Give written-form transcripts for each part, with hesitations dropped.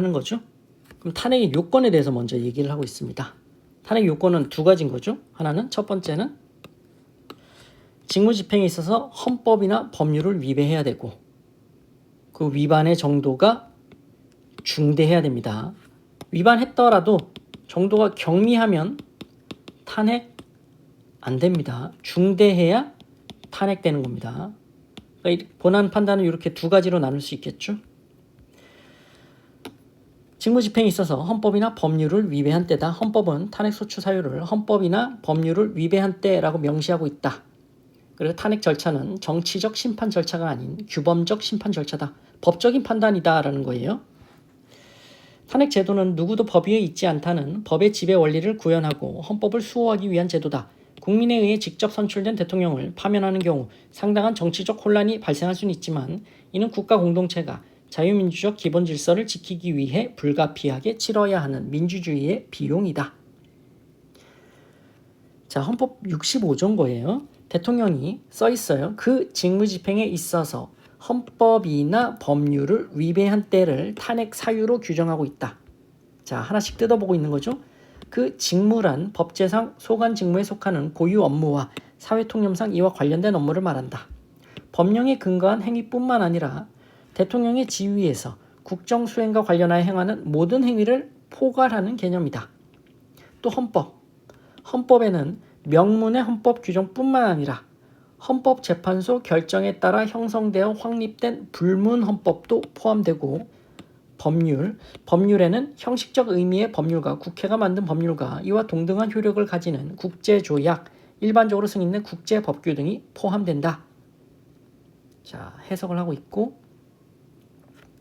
하는 거죠. 그럼 탄핵의 요건에 대해서 먼저 얘기를 하고 있습니다. 탄핵 요건은 두 가지인 거죠. 하나는 첫 번째는 직무집행에 있어서 헌법이나 법률을 위배해야 되고 그 위반의 정도가 중대해야 됩니다. 위반했더라도 정도가 경미하면 탄핵 안 됩니다. 중대해야 탄핵되는 겁니다. 그러니까 본안 판단은 이렇게 두 가지로 나눌 수 있겠죠. 직무집행에 있어서 헌법이나 법률을 위배한 때다. 헌법은 탄핵소추 사유를 헌법이나 법률을 위배한 때라고 명시하고 있다. 그리고 탄핵 절차는 정치적 심판 절차가 아닌 규범적 심판 절차다. 법적인 판단이다라는 거예요. 탄핵 제도는 누구도 법 위에 있지 않다는 법의 지배 원리를 구현하고 헌법을 수호하기 위한 제도다. 국민에 의해 직접 선출된 대통령을 파면하는 경우 상당한 정치적 혼란이 발생할 수는 있지만 이는 국가 공동체가 자유민주적 기본 질서를 지키기 위해 불가피하게 치러야 하는 민주주의의 비용이다. 자, 헌법 65조인 거예요. 대통령이 써 있어요. 그 직무집행에 있어서 헌법이나 법률을 위배한 때를 탄핵 사유로 규정하고 있다. 자, 하나씩 뜯어보고 있는 거죠. 그 직무란 법제상 소관 직무에 속하는 고유 업무와 사회통념상 이와 관련된 업무를 말한다. 법령에 근거한 행위뿐만 아니라 대통령의 지위에서 국정 수행과 관련하여 행하는 모든 행위를 포괄하는 개념이다. 또 헌법에는 명문의 헌법 규정뿐만 아니라 헌법재판소 결정에 따라 형성되어 확립된 불문헌법도 포함되고 법률에는 형식적 의미의 법률과 국회가 만든 법률과 이와 동등한 효력을 가지는 국제조약, 일반적으로 승인된 국제법규 등이 포함된다. 자, 해석을 하고 있고,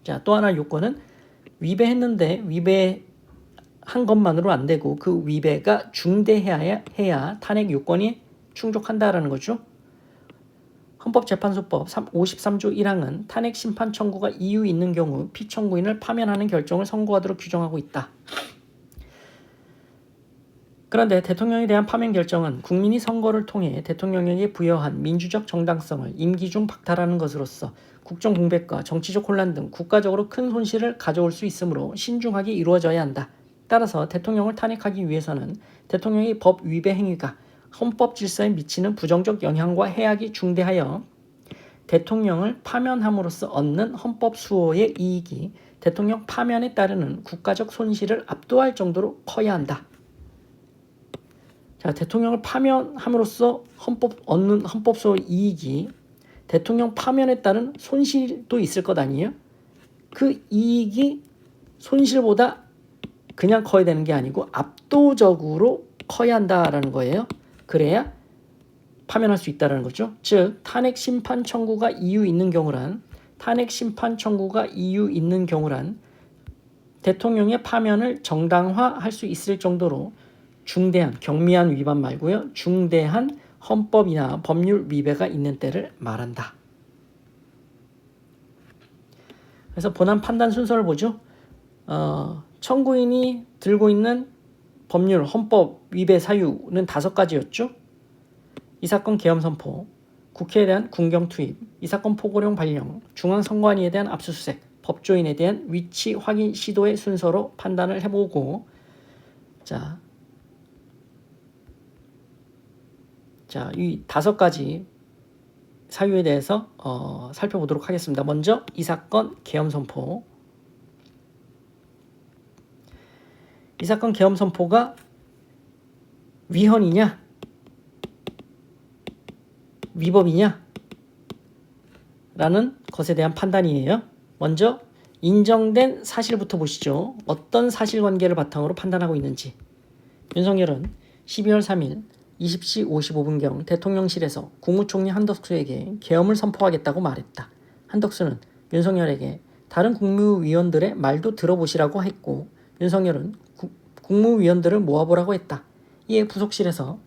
자, 또 하나 요건은 위배했는데 위배한 것만으로 안 되고 그 위배가 중대해야 탄핵 요건이 충족한다라는 거죠. 헌법재판소법 53조 1항은 탄핵 심판 청구가 이유 있는 경우 피청구인을 파면하는 결정을 선고하도록 규정하고 있다. 그런데 대통령에 대한 파면 결정은 국민이 선거를 통해 대통령에게 부여한 민주적 정당성을 임기 중 박탈하는 것으로서 국정 공백과 정치적 혼란 등 국가적으로 큰 손실을 가져올 수 있으므로 신중하게 이루어져야 한다. 따라서 대통령을 탄핵하기 위해서는 대통령의 법 위배 행위가 헌법 질서에 미치는 부정적 영향과 해악이 중대하여 대통령을 파면함으로써 얻는 헌법 수호의 이익이 대통령 파면에 따르는 국가적 손실을 압도할 정도로 커야 한다. 자, 대통령을 파면함으로써 얻는 헌법 수호 이익이 대통령 파면에 따른 손실도 있을 것 아니에요? 그 이익이 손실보다 그냥 커야 되는 게 아니고 압도적으로 커야 한다라는 거예요. 그래야 파면할 수 있다는 거죠. 즉 탄핵 심판 청구가 이유 있는 경우란 대통령의 파면을 정당화할 수 있을 정도로 중대한, 경미한 위반 말고요. 중대한 헌법이나 법률 위배가 있는 때를 말한다. 그래서 본안 판단 순서를 보죠. 청구인이 들고 있는 법률, 헌법 위배 사유는 5가지였죠. 이 사건 계엄 선포, 국회에 대한 군경 투입, 이 사건 포고령 발령, 중앙선관위에 대한 압수수색, 법조인에 대한 위치 확인 시도의 순서로 판단을 해보고, 자, 이 5가지 사유에 대해서 살펴보도록 하겠습니다. 먼저 이 사건 계엄 선포. 이 사건 계엄 선포가 위헌이냐 위법이냐 라는 것에 대한 판단이에요. 먼저 인정된 사실부터 보시죠. 어떤 사실관계를 바탕으로 판단하고 있는지. 윤석열은 12월 3일 20시 55분경 대통령실에서 국무총리 한덕수에게 계엄을 선포하겠다고 말했다. 한덕수는 윤석열에게 다른 국무위원들의 말도 들어보시라고 했고 윤석열은 국무위원들을 모아보라고 했다. 이에 부속실에서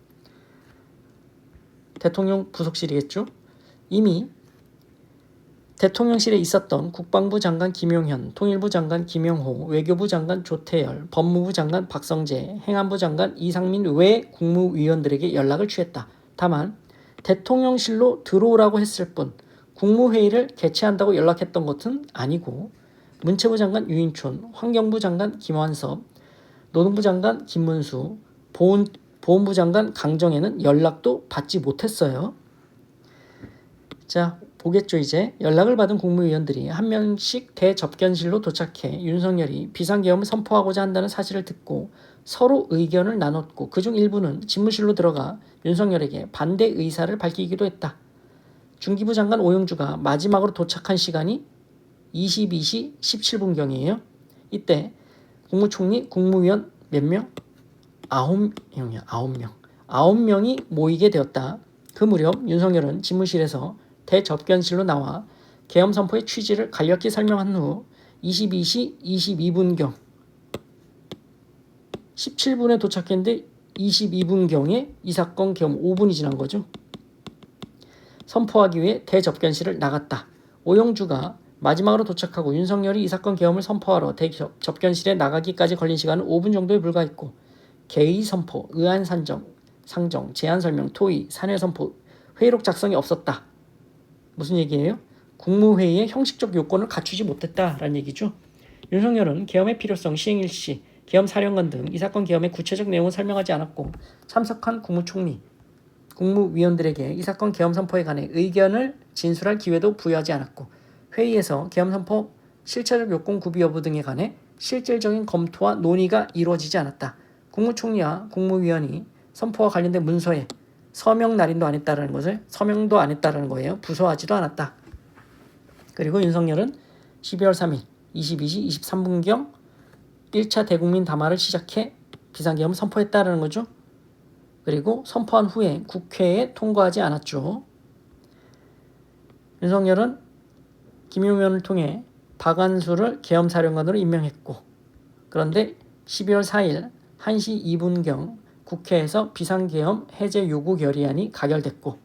대통령 부속실이겠죠. 이미 대통령실에 있었던 국방부 장관 김용현, 통일부 장관 김영호, 외교부 장관 조태열, 법무부 장관 박성재, 행안부 장관 이상민 외 국무위원들에게 연락을 취했다. 다만 대통령실로 들어오라고 했을 뿐 국무회의를 개최한다고 연락했던 것은 아니고 문체부 장관 유인촌, 환경부 장관 김완섭, 노동부 장관 김문수, 보훈부 장관 강정혜는 연락도 받지 못했어요. 자, 보겠죠. 이제 연락을 받은 국무위원들이 한 명씩 대접견실로 도착해 윤석열이 비상계엄을 선포하고자 한다는 사실을 듣고 서로 의견을 나눴고 그중 일부는 집무실로 들어가 윤석열에게 반대 의사를 밝히기도 했다. 중기부 장관 오영주가 마지막으로 도착한 시간이 22시 17분경이에요. 이때 국무총리, 국무위원 몇 명? 9명이야. 9명. 9명이 모이게 되었다. 그 무렵 윤석열은 집무실에서 대접견실로 나와 계엄 선포의 취지를 간략히 설명한 후 22시 22분경 17분에 도착했는데 22분경에 이 사건 계엄 5분이 지난 거죠. 선포하기 위해 대접견실을 나갔다. 오영주가 마지막으로 도착하고 윤석열이 이 사건 계엄을 선포하러 대접견실에 나가기까지 걸린 시간은 5분 정도에 불과했고 개의 선포, 의안 상정, 제안 설명, 토의, 사내 선포, 회의록 작성이 없었다. 무슨 얘기예요? 국무회의의 형식적 요건을 갖추지 못했다라는 얘기죠. 윤석열은 계엄의 필요성, 시행일시, 계엄 사령관 등 이 사건 계엄의 구체적 내용을 설명하지 않았고 참석한 국무총리, 국무위원들에게 이 사건 계엄 선포에 관해 의견을 진술할 기회도 부여하지 않았고 회의에서 계엄 선포 실체적 요건 구비 여부 등에 관해 실질적인 검토와 논의가 이루어지지 않았다. 국무총리와 국무위원이 선포와 관련된 문서에 서명 날인도 안 했다라는 것을 서명도 안 했다라는 거예요. 부서하지도 않았다. 그리고 윤석열은 12월 3일 22시 23분경 1차 대국민 담화를 시작해 비상계엄을 선포했다라는 거죠. 그리고 선포한 후에 국회에 통과하지 않았죠. 윤석열은 김용 의원을 통해 박안수를 계엄사령관으로 임명했고 그런데 12월 4일 1시 2분경 국회에서 비상계엄 해제 요구 결의안이 가결됐고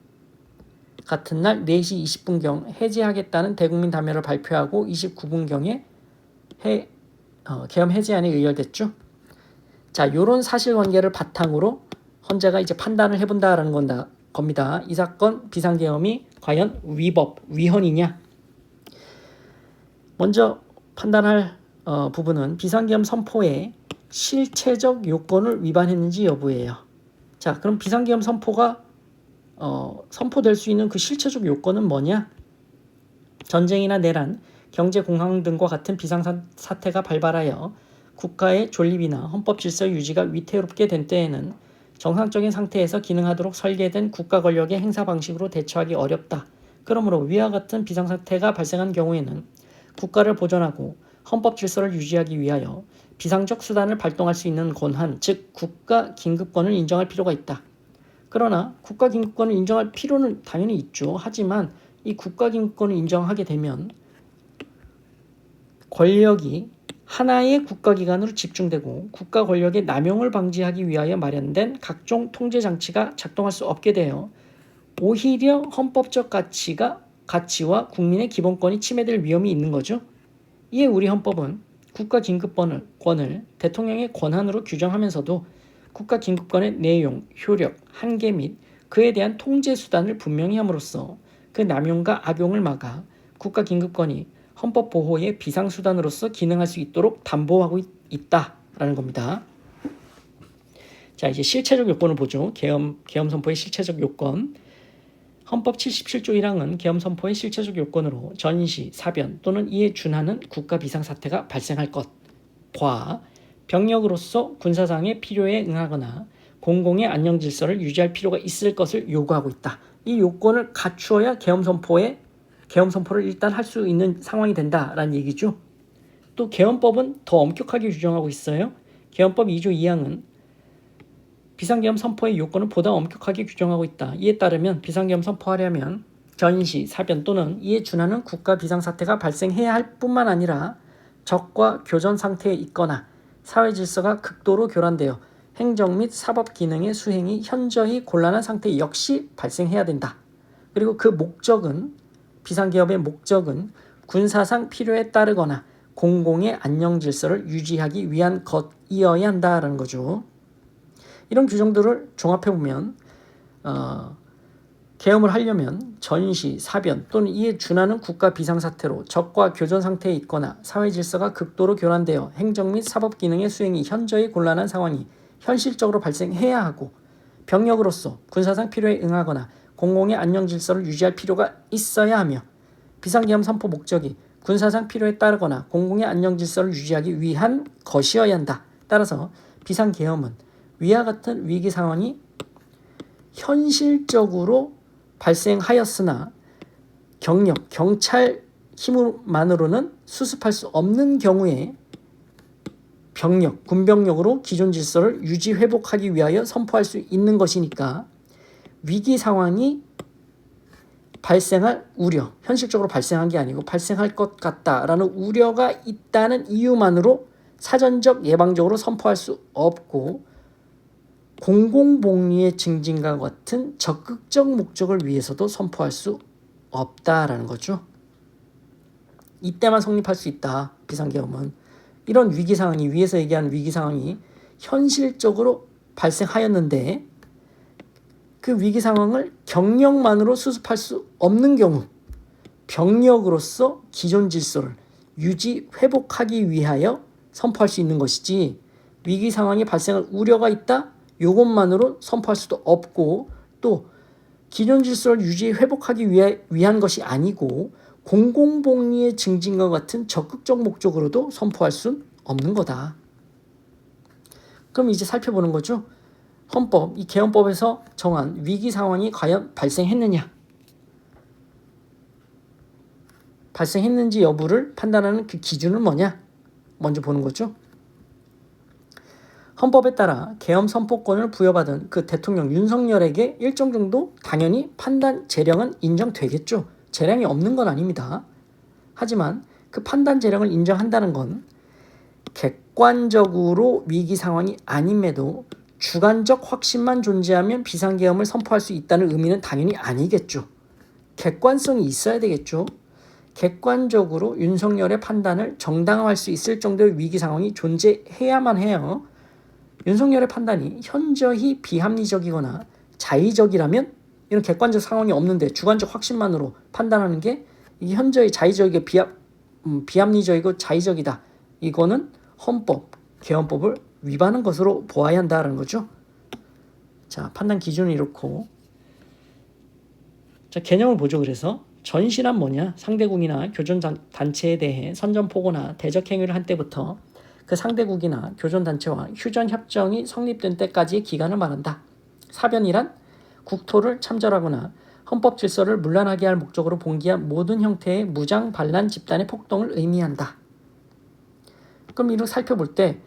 같은 날 4시 20분경 해제하겠다는 대국민 담화를 발표하고 29분경에 계엄 해제안이 의결됐죠. 자, 이런 사실관계를 바탕으로 헌재가 이제 판단을 해본다라는 겁니다. 이 사건 비상계엄이 과연 위헌이냐? 먼저 판단할 부분은 비상계엄 선포의 실체적 요건을 위반했는지 여부예요. 자, 그럼 비상계엄 선포가 선포될 수 있는 그 실체적 요건은 뭐냐? 전쟁이나 내란, 경제 공황 등과 같은 비상사태가 발발하여 국가의 존립이나 헌법 질서 유지가 위태롭게 된 때에는 정상적인 상태에서 기능하도록 설계된 국가 권력의 행사 방식으로 대처하기 어렵다. 그러므로 위와 같은 비상사태가 발생한 경우에는 국가를 보존하고 헌법 질서를 유지하기 위하여 비상적 수단을 발동할 수 있는 권한, 즉 국가 긴급권을 인정할 필요가 있다. 그러나 국가 긴급권을 인정할 필요는 당연히 있죠. 하지만 이 국가 긴급권을 인정하게 되면 권력이 하나의 국가기관으로 집중되고 국가 권력의 남용을 방지하기 위하여 마련된 각종 통제장치가 작동할 수 없게 되어 오히려 헌법적 가치와 국민의 기본권이 침해될 위험이 있는 거죠. 이에 우리 헌법은 국가 긴급권을 대통령의 권한으로 규정하면서도 국가 긴급권의 내용, 효력, 한계 및 그에 대한 통제 수단을 분명히 함으로써 그 남용과 악용을 막아 국가 긴급권이 헌법 보호의 비상수단으로서 기능할 수 있도록 담보하고 있다라는 겁니다. 자, 이제 실체적 요건을 보죠. 계엄 선포의 실체적 요건. 헌법 77조 1항은 계엄 선포의 실체적 요건으로 전시, 사변 또는 이에 준하는 국가 비상사태가 발생할 것과 병력으로서 군사상의 필요에 응하거나 공공의 안녕 질서를 유지할 필요가 있을 것을 요구하고 있다. 이 요건을 갖추어야 계엄 선포를 일단 할 수 있는 상황이 된다라는 얘기죠. 또 계엄법은 더 엄격하게 규정하고 있어요. 계엄법 2조 2항은 비상계엄 선포의 요건을 보다 엄격하게 규정하고 있다. 이에 따르면 비상계엄 선포하려면 전시, 사변 또는 이에 준하는 국가 비상사태가 발생해야 할 뿐만 아니라 적과 교전 상태에 있거나 사회 질서가 극도로 교란되어 행정 및 사법 기능의 수행이 현저히 곤란한 상태 역시 발생해야 된다. 그리고 그 비상계엄의 목적은 군사상 필요에 따르거나 공공의 안녕 질서를 유지하기 위한 것이어야 한다라는 거죠. 이런 규정들을 종합해보면 계엄을 하려면 전시, 사변 또는 이에 준하는 국가 비상사태로 적과 교전 상태에 있거나 사회 질서가 극도로 교란되어 행정 및 사법 기능의 수행이 현저히 곤란한 상황이 현실적으로 발생해야 하고 병력으로서 군사상 필요에 응하거나 공공의 안녕 질서를 유지할 필요가 있어야 하며 비상계엄 선포 목적이 군사상 필요에 따르거나 공공의 안녕 질서를 유지하기 위한 것이어야 한다. 따라서 비상계엄은 위와 같은 위기 상황이 현실적으로 발생하였으나 경력, 경찰 힘만으로는 수습할 수 없는 경우에 병력, 군병력으로 기존 질서를 유지 회복하기 위하여 선포할 수 있는 것이니까 위기 상황이 발생할 우려, 현실적으로 발생한 게 아니고 발생할 것 같다라는 우려가 있다는 이유만으로 사전적 예방적으로 선포할 수 없고 공공복리의 증진과 같은 적극적 목적을 위해서도 선포할 수 없다라는 거죠. 이때만 성립할 수 있다. 비상계엄은. 이런 위기상황이 위에서 얘기하는 위기상황이 현실적으로 발생하였는데 그 위기상황을 경력만으로 수습할 수 없는 경우 병력으로서 기존 질서를 유지 회복하기 위하여 선포할 수 있는 것이지 위기상황이 발생할 우려가 있다? 이것만으로 선포할 수도 없고 또 기존 질서를 유지 회복하기 위한 것이 아니고 공공복리의 증진과 같은 적극적 목적으로도 선포할 수 없는 거다. 그럼 이제 살펴보는 거죠. 헌법, 이 계엄법에서 정한 위기 상황이 과연 발생했느냐? 발생했는지 여부를 판단하는 그 기준은 뭐냐? 먼저 보는 거죠. 헌법에 따라 계엄 선포권을 부여받은 그 대통령 윤석열에게 일정 정도 당연히 판단 재량은 인정되겠죠. 재량이 없는 건 아닙니다. 하지만 그 판단 재량을 인정한다는 건 객관적으로 위기 상황이 아님에도 주관적 확신만 존재하면 비상계엄을 선포할 수 있다는 의미는 당연히 아니겠죠. 객관성이 있어야 되겠죠. 객관적으로 윤석열의 판단을 정당화할 수 있을 정도의 위기 상황이 존재해야만 해요. 윤석열의 판단이 현저히 비합리적이거나 자의적이라면 이런 객관적 상황이 없는데 주관적 확신만으로 판단하는 게 이게 현저히 자의적이고 비합리적이고 자의적이다. 이거는 헌법, 계엄법을 위반한 것으로 보아야 한다는 거죠. 자, 판단 기준은 이렇고 자, 개념을 보죠. 그래서 전시란 뭐냐? 상대국이나 교전단체에 대해 선전포고나 대적행위를 한 때부터 그 상대국이나 교전단체와 휴전협정이 성립된 때까지의 기간을 말한다. 사변이란 국토를 참전하거나 헌법 질서를 문란하게 할 목적으로 봉기한 모든 형태의 무장 반란 집단의 폭동을 의미한다. 그럼 이를 살펴볼 때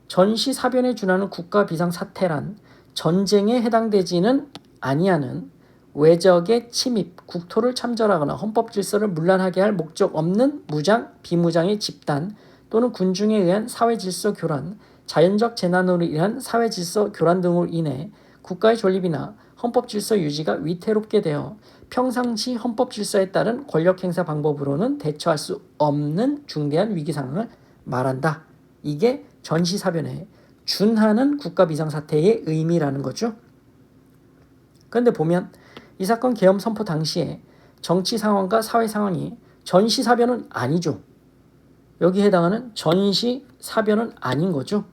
전시 사변에 준하는 국가 비상사태란 전쟁에 해당되지는 아니하는 외적의 침입, 국토를 참전하거나 헌법 질서를 문란하게 할 목적 없는 무장, 비무장의 집단 또는 군중에 의한 사회질서 교란, 자연적 재난으로 인한 사회질서 교란 등으로 인해 국가의 존립이나 헌법질서 유지가 위태롭게 되어 평상시 헌법질서에 따른 권력행사 방법으로는 대처할 수 없는 중대한 위기상황을 말한다. 이게 전시사변에 준하는 국가비상사태의 의미라는 거죠. 그런데 보면 이 사건 계엄 선포 당시에 정치 상황과 사회 상황이 전시사변은 아니죠. 여기에 해당하는 전시사변은 아닌 거죠.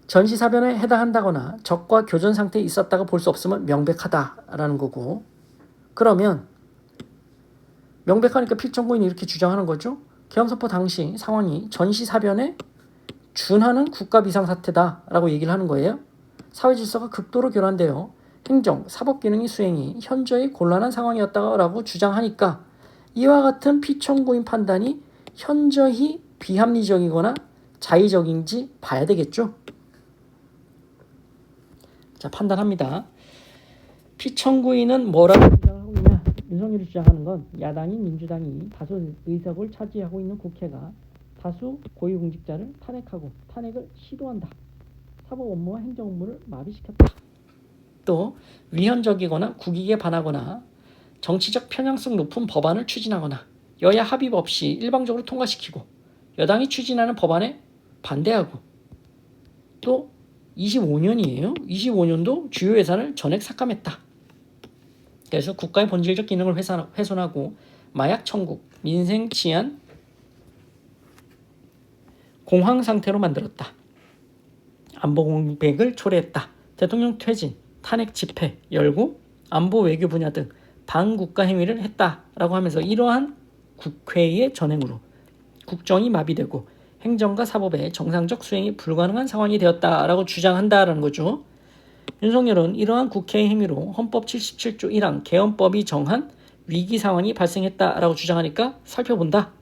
전시사변에 해당한다거나 적과 교전 상태에 있었다고 볼 수 없으면 명백하다라는 거고 그러면 명백하니까 필정고인이 이렇게 주장하는 거죠. 계엄선포 당시 상황이 전시사변에 준하는 국가비상사태다라고 얘기를 하는 거예요. 사회질서가 극도로 교란되어 행정, 사법기능의 수행이 현저히 곤란한 상황이었다고 주장하니까 이와 같은 피청구인 판단이 현저히 비합리적이거나 자의적인지 봐야 되겠죠. 자, 판단합니다. 피청구인은 뭐라고 주장하고 있냐? 윤석열이 주장하는 건 야당인 민주당이 다수 의석을 차지하고 있는 국회가 다수 고위공직자를 탄핵하고 탄핵을 시도한다. 사법 업무와 행정 업무를 마비시켰다. 또 위헌적이거나 국익에 반하거나 정치적 편향성 높은 법안을 추진하거나 여야 합의 없이 일방적으로 통과시키고 여당이 추진하는 법안에 반대하고 또 25년이에요. 25년도 주요 예산을 전액 삭감했다. 그래서 국가의 본질적 기능을 훼손하고 마약 천국, 민생 치안 공황 상태로 만들었다. 안보 공백을 초래했다. 대통령 퇴진, 탄핵 집회 열고 안보 외교 분야 등 반국가 행위를 했다라고 하면서 이러한 국회의 전횡으로 국정이 마비되고 행정과 사법의 정상적 수행이 불가능한 상황이 되었다라고 주장한다라는 거죠. 윤석열은 이러한 국회의 행위로 헌법 77조 1항 개헌법이 정한 위기 상황이 발생했다라고 주장하니까 살펴본다.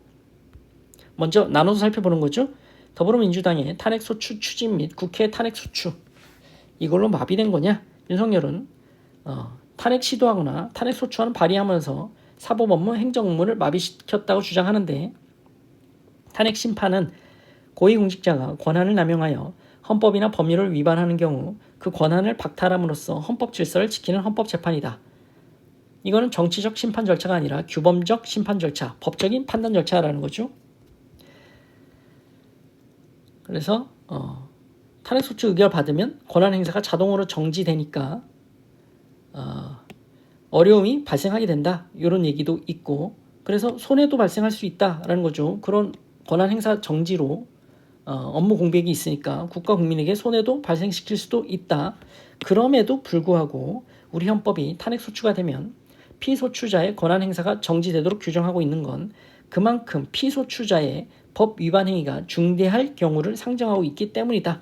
먼저 나눠서 살펴보는 거죠. 더불어민주당의 탄핵소추 추진 및 국회 탄핵소추 이걸로 마비된 거냐? 윤석열은 탄핵 시도하거나 탄핵소추안을 발의하면서 사법 업무, 행정 업무를 마비시켰다고 주장하는데 탄핵 심판은 고위공직자가 권한을 남용하여 헌법이나 법률을 위반하는 경우 그 권한을 박탈함으로써 헌법 질서를 지키는 헌법재판이다. 이거는 정치적 심판 절차가 아니라 규범적 심판 절차, 법적인 판단 절차라는 거죠. 그래서 탄핵소추 의결 받으면 권한 행사가 자동으로 정지되니까 어려움이 발생하게 된다. 이런 얘기도 있고 그래서 손해도 발생할 수 있다라는 거죠. 그런 권한 행사 정지로 업무 공백이 있으니까 국가 국민에게 손해도 발생시킬 수도 있다. 그럼에도 불구하고 우리 헌법이 탄핵소추가 되면 피소추자의 권한 행사가 정지되도록 규정하고 있는 건 그만큼 피소추자의 법 위반 행위가 중대할 경우를 상정하고 있기 때문이다.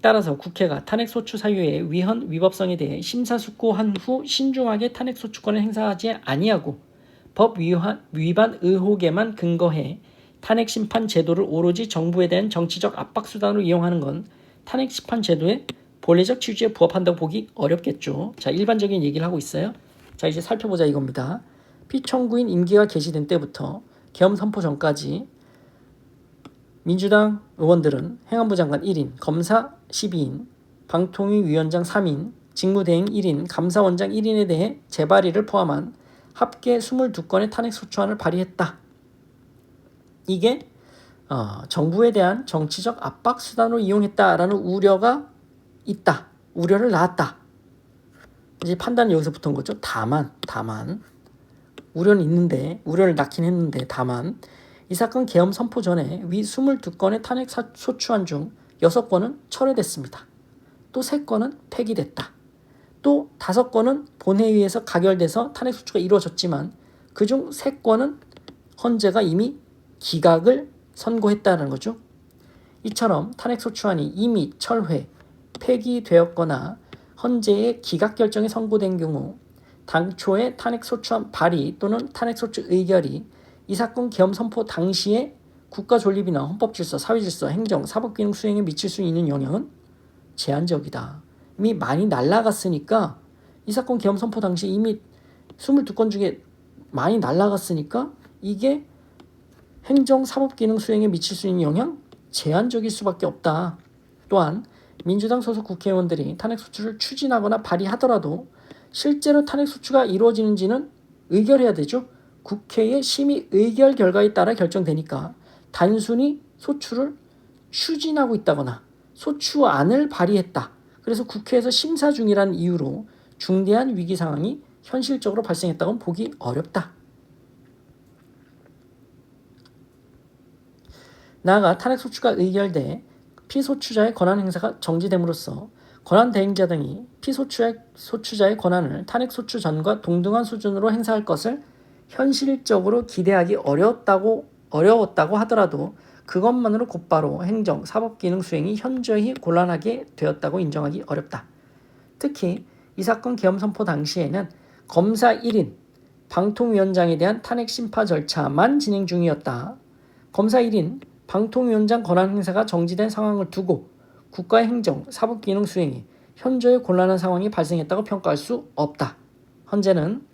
따라서 국회가 탄핵소추 사유의 위헌 위법성에 대해 심사숙고한 후 신중하게 탄핵소추권을 행사하지 아니하고 법 위반 의혹에만 근거해 탄핵심판 제도를 오로지 정부에 대한 정치적 압박 수단으로 이용하는 건 탄핵심판 제도의 본래적 취지에 부합한다고 보기 어렵겠죠. 자, 일반적인 얘기를 하고 있어요. 자, 이제 살펴보자 이겁니다. 피청구인 임기가 개시된 때부터 계엄 선포 전까지 민주당 의원들은 행안부 장관 1인, 검사 12인, 방통위 위원장 3인, 직무대행 1인, 감사원장 1인에 대해 재발의를 포함한 합계 22건의 탄핵소추안을 발의했다. 이게 정부에 대한 정치적 압박 수단으로 이용했다라는 우려가 있다. 우려를 낳았다. 이제 판단은 여기서 붙은 거죠. 다만 우려는 있는데 우려를 낳긴 했는데 다만 이 사건 계엄 선포 전에 위 22건의 탄핵 소추안 중 6건은 철회됐습니다. 또 3건은 폐기됐다. 또 5건은 본회의에서 가결돼서 탄핵 소추가 이루어졌지만 그중 3건은 헌재가 이미 기각을 선고했다는 거죠. 이처럼 탄핵 소추안이 이미 철회, 폐기되었거나 헌재의 기각 결정이 선고된 경우 당초의 탄핵소추안 발의 또는 탄핵소추 의결이 이 사건 계엄 선포 당시에 국가 존립이나 헌법질서, 사회질서, 행정, 사법기능 수행에 미칠 수 있는 영향은 제한적이다. 이미 많이 날아갔으니까 이 사건 계엄 선포 당시에 이미 22건 중에 많이 날아갔으니까 이게 행정, 사법기능 수행에 미칠 수 있는 영향 제한적일 수밖에 없다. 또한 민주당 소속 국회의원들이 탄핵소추를 추진하거나 발의하더라도 실제로 탄핵소추가 이루어지는지는 의결해야 되죠. 국회의 심의 의결 결과에 따라 결정되니까 단순히 소추를 추진하고 있다거나 소추안을 발의했다. 그래서 국회에서 심사 중이라는 이유로 중대한 위기 상황이 현실적으로 발생했다고는 보기 어렵다. 나아가 탄핵소추가 의결돼 피소추자의 권한 행사가 정지됨으로써 권한대행자 등이 피소추자의 권한을 탄핵소추 전과 동등한 수준으로 행사할 것을 현실적으로 기대하기 어려웠다고 하더라도 그것만으로 곧바로 행정, 사법기능 수행이 현저히 곤란하게 되었다고 인정하기 어렵다. 특히 이 사건 계엄 선포 당시에는 검사 1인, 방통위원장에 대한 탄핵 심파 절차만 진행 중이었다. 검사 1인, 방통위원장 권한 행사가 정지된 상황을 두고 국가의 행정, 사법기능 수행이 현저히 곤란한 상황이 발생했다고 평가할 수 없다. 헌재는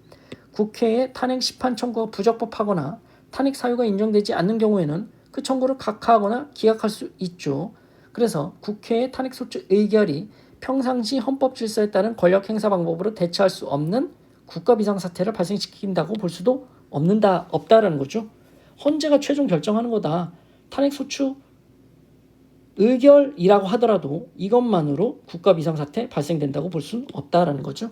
국회의 탄핵 심판 청구가 부적법하거나 탄핵 사유가 인정되지 않는 경우에는 그 청구를 각하하거나 기각할 수 있죠. 그래서 국회의 탄핵소추 의결이 평상시 헌법 질서에 따른 권력 행사 방법으로 대처할 수 없는 국가 비상사태를 발생시킨다고 볼 수도 없다라는 거죠. 헌재가 최종 결정하는 거다. 탄핵소추 의결이라고 하더라도 이것만으로 국가 비상사태 발생된다고 볼 수는 없다라는 거죠.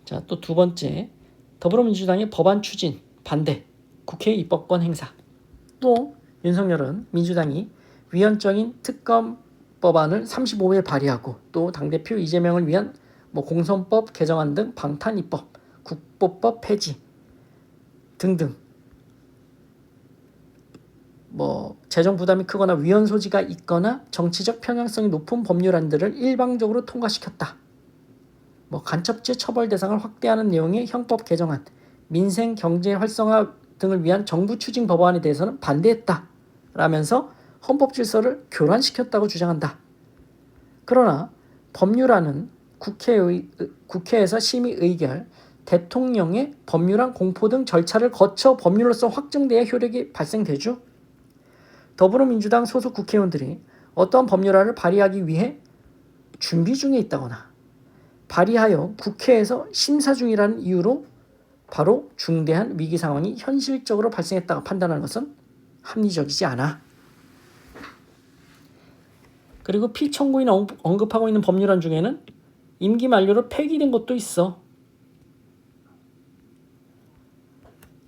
자, 또 두 번째, 더불어민주당의 법안 추진 반대, 국회 입법권 행사. 또 윤석열은 민주당이 위헌적인 특검 법안을 35회 발의하고 또 당대표 이재명을 위한 공선법 개정안 등 방탄 입법, 국보법 폐지 등등 재정 부담이 크거나 위헌 소지가 있거나 정치적 편향성이 높은 법률안들을 일방적으로 통과시켰다. 간첩죄 처벌 대상을 확대하는 내용의 형법 개정안, 민생 경제 활성화 등을 위한 정부 추진 법안에 대해서는 반대했다. 라면서 헌법 질서를 교란시켰다고 주장한다. 그러나 법률안은 국회에서 심의 의결, 대통령의 법률안 공포 등 절차를 거쳐 법률로서 확정돼야 효력이 발생되죠. 더불어민주당 소속 국회의원들이 어떠한 법률안을 발의하기 위해 준비 중에 있다거나 발의하여 국회에서 심사 중이라는 이유로 바로 중대한 위기 상황이 현실적으로 발생했다고 판단하는 것은 합리적이지 않아. 그리고 피청구인이 언급하고 있는 법률안 중에는 임기 만료로 폐기된 것도 있어.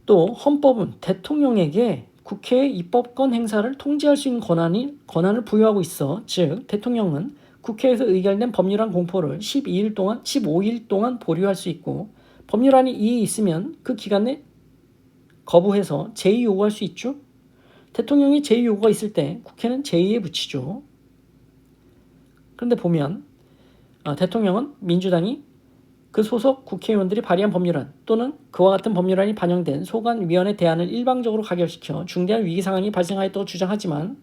또 헌법은 대통령에게 국회의 입법권 행사를 통제할 수 있는 권한을 부여하고 있어. 즉 대통령은 국회에서 의결된 법률안 공포를 15일 동안 보류할 수 있고 법률안이 이의 있으면 그 기간 내 거부해서 제의 요구할 수 있죠. 대통령이 제의 요구가 있을 때 국회는 제의에 붙이죠. 그런데 보면 대통령은 민주당이 그 소속 국회의원들이 발의한 법률안 또는 그와 같은 법률안이 반영된 소관위원회 대안을 일방적으로 가결시켜 중대한 위기 상황이 발생하였다고 주장하지만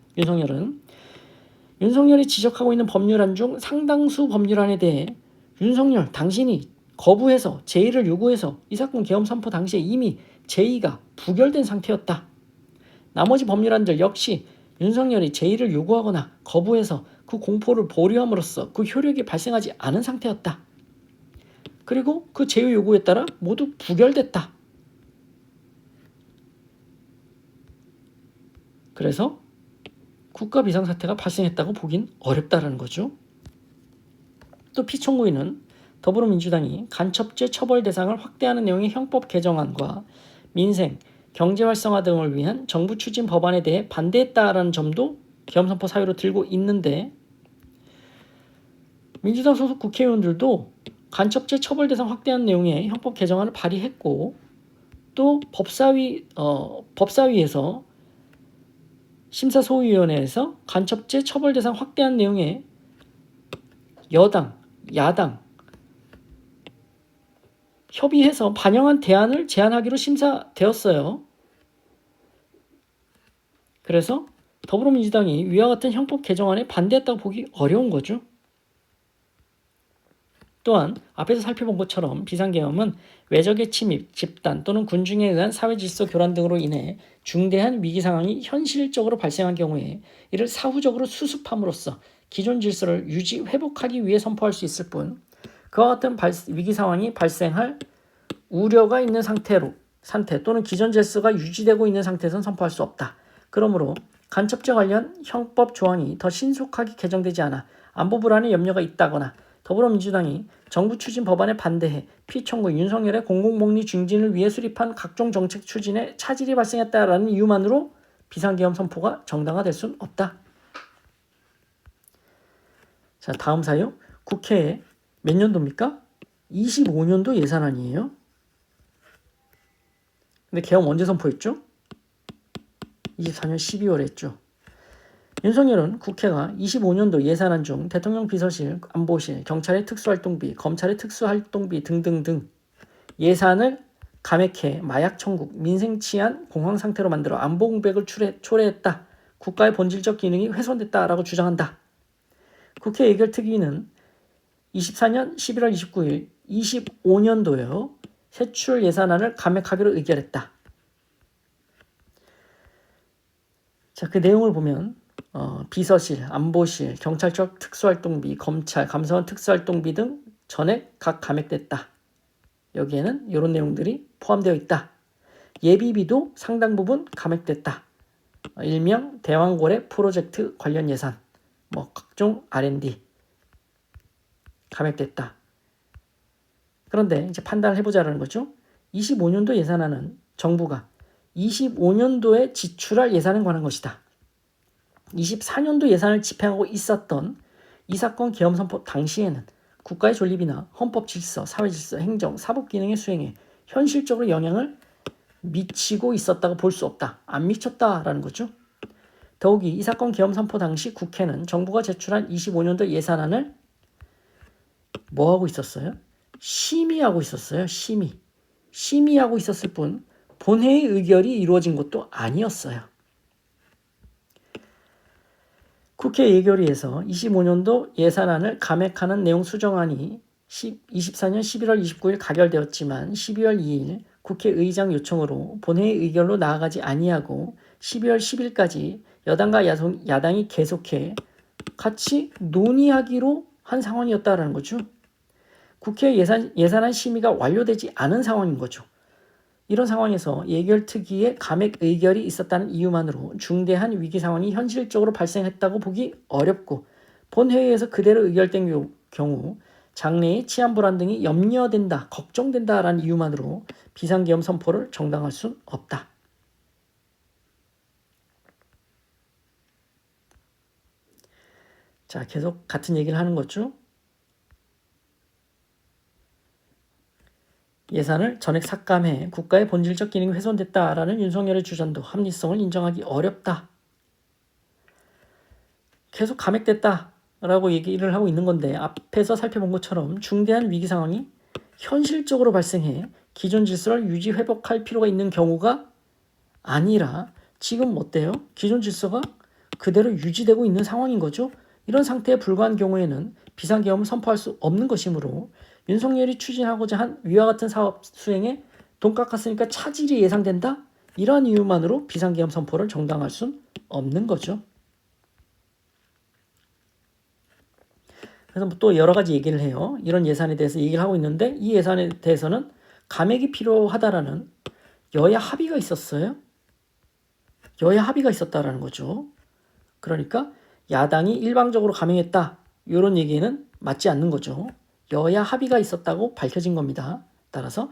윤석열이 지적하고 있는 법률안 중 상당수 법률안에 대해 윤석열 당신이 거부해서 제의를 요구해서 이 사건 계엄 선포 당시에 이미 제의가 부결된 상태였다. 나머지 법률안들 역시 윤석열이 제의를 요구하거나 거부해서 그 공포를 보류함으로써 그 효력이 발생하지 않은 상태였다. 그리고 그 제의 요구에 따라 모두 부결됐다. 그래서 국가 비상사태가 발생했다고 보긴 어렵다라는 거죠. 또 피청구인은 더불어민주당이 간첩죄 처벌 대상을 확대하는 내용의 형법 개정안과 민생, 경제 활성화 등을 위한 정부 추진 법안에 대해 반대했다라는 점도 계엄선포 사유로 들고 있는데 민주당 소속 국회의원들도 간첩죄 처벌 대상 확대하는 내용의 형법 개정안을 발의했고 또 법사위에서 심사소위원회에서 간첩죄 처벌 대상 확대하는 내용의 여당, 야당 협의해서 반영한 대안을 제안하기로 심사되었어요. 그래서 더불어민주당이 위와 같은 형법 개정안에 반대했다고 보기 어려운 거죠. 또한 앞에서 살펴본 것처럼 비상계엄은 외적의 침입, 집단 또는 군중에 의한 사회질서 교란 등으로 인해 중대한 위기 상황이 현실적으로 발생한 경우에 이를 사후적으로 수습함으로써 기존 질서를 회복하기 위해 선포할 수 있을 뿐 그와 같은 위기 상황이 발생할 우려가 있는 상태 또는 기존 질서가 유지되고 있는 상태에서는 선포할 수 없다. 그러므로 간첩죄 관련 형법 조항이 더 신속하게 개정되지 않아 안보 불안의 염려가 있다거나 더불어민주당이 정부 추진 법안에 반대해 피청구 윤석열의 공공복리 증진을 위해 수립한 각종 정책 추진에 차질이 발생했다라는 이유만으로 비상계엄 선포가 정당화될 수는 없다. 자, 다음 사유. 국회에 몇 년도입니까? 25년도 예산안이에요. 근데 계엄 언제 선포했죠? 24년 12월에 했죠. 윤석열은 국회가 25년도 예산안 중 대통령 비서실, 안보실, 경찰의 특수활동비, 검찰의 특수활동비 등등등 예산을 감액해 마약 청국, 민생 치안 공황 상태로 만들어 안보 공백을 초래했다. 국가의 본질적 기능이 훼손됐다라고 주장한다. 국회 예결특위는 24년 11월 29일 25년도에 세출 예산안을 감액하기로 의결했다. 자, 그 내용을 보면 비서실, 안보실, 경찰청 특수활동비, 검찰, 감사원 특수활동비 등 전액 각 감액됐다. 여기에는 이런 내용들이 포함되어 있다. 예비비도 상당 부분 감액됐다. 일명 대왕고래 프로젝트 관련 예산, 각종 R&D 감액됐다. 그런데 이제 판단을 해보자라는 거죠. 25년도 예산안은 정부가 25년도에 지출할 예산에 관한 것이다. 24년도 예산을 집행하고 있었던 이 사건 계엄 선포 당시에는 국가의 존립이나 헌법 질서, 사회 질서, 행정, 사법 기능의 수행에 현실적으로 영향을 미치고 있었다고 볼 수 없다. 안 미쳤다라는 거죠. 더욱이 이 사건 계엄 선포 당시 국회는 정부가 제출한 25년도 예산안을 뭐하고 있었어요? 심의하고 있었어요. 심의하고 있었을 뿐 본회의 의결이 이루어진 것도 아니었어요. 국회 예결위에서 25년도 예산안을 감액하는 내용 수정안이 24년 11월 29일 가결되었지만 12월 2일 국회의장 요청으로 본회의 의결로 나아가지 아니하고 12월 10일까지 여당과 야당이 계속해 같이 논의하기로 한 상황이었다라는 거죠. 국회 예산안 심의가 완료되지 않은 상황인 거죠. 이런 상황에서 예결특위의 감액 의결이 있었다는 이유만으로 중대한 위기 상황이 현실적으로 발생했다고 보기 어렵고 본회의에서 그대로 의결된 경우 장래의 치안 불안 등이 염려된다, 걱정된다라는 이유만으로 비상계엄 선포를 정당할 수 없다. 자, 계속 같은 얘기를 하는 거죠. 예산을 전액 삭감해 국가의 본질적 기능이 훼손됐다라는 윤석열의 주장도 합리성을 인정하기 어렵다. 계속 감액됐다라고 얘기를 하고 있는 건데 앞에서 살펴본 것처럼 중대한 위기 상황이 현실적으로 발생해 기존 질서를 유지 회복할 필요가 있는 경우가 아니라 지금 어때요? 기존 질서가 그대로 유지되고 있는 상황인 거죠. 이런 상태에 불과한 경우에는 비상계엄을 선포할 수 없는 것이므로 윤석열이 추진하고자 한 위와 같은 사업 수행에 돈 깎았으니까 차질이 예상된다? 이러한 이유만으로 비상계엄 선포를 정당할 수는 없는 거죠. 그래서 또 여러 가지 얘기를 해요. 이런 예산에 대해서 얘기를 하고 있는데 이 예산에 대해서는 감액이 필요하다라는 여야 합의가 있었어요. 여야 합의가 있었다라는 거죠. 그러니까 야당이 일방적으로 감행했다. 이런 얘기는 맞지 않는 거죠. 여야 합의가 있었다고 밝혀진 겁니다. 따라서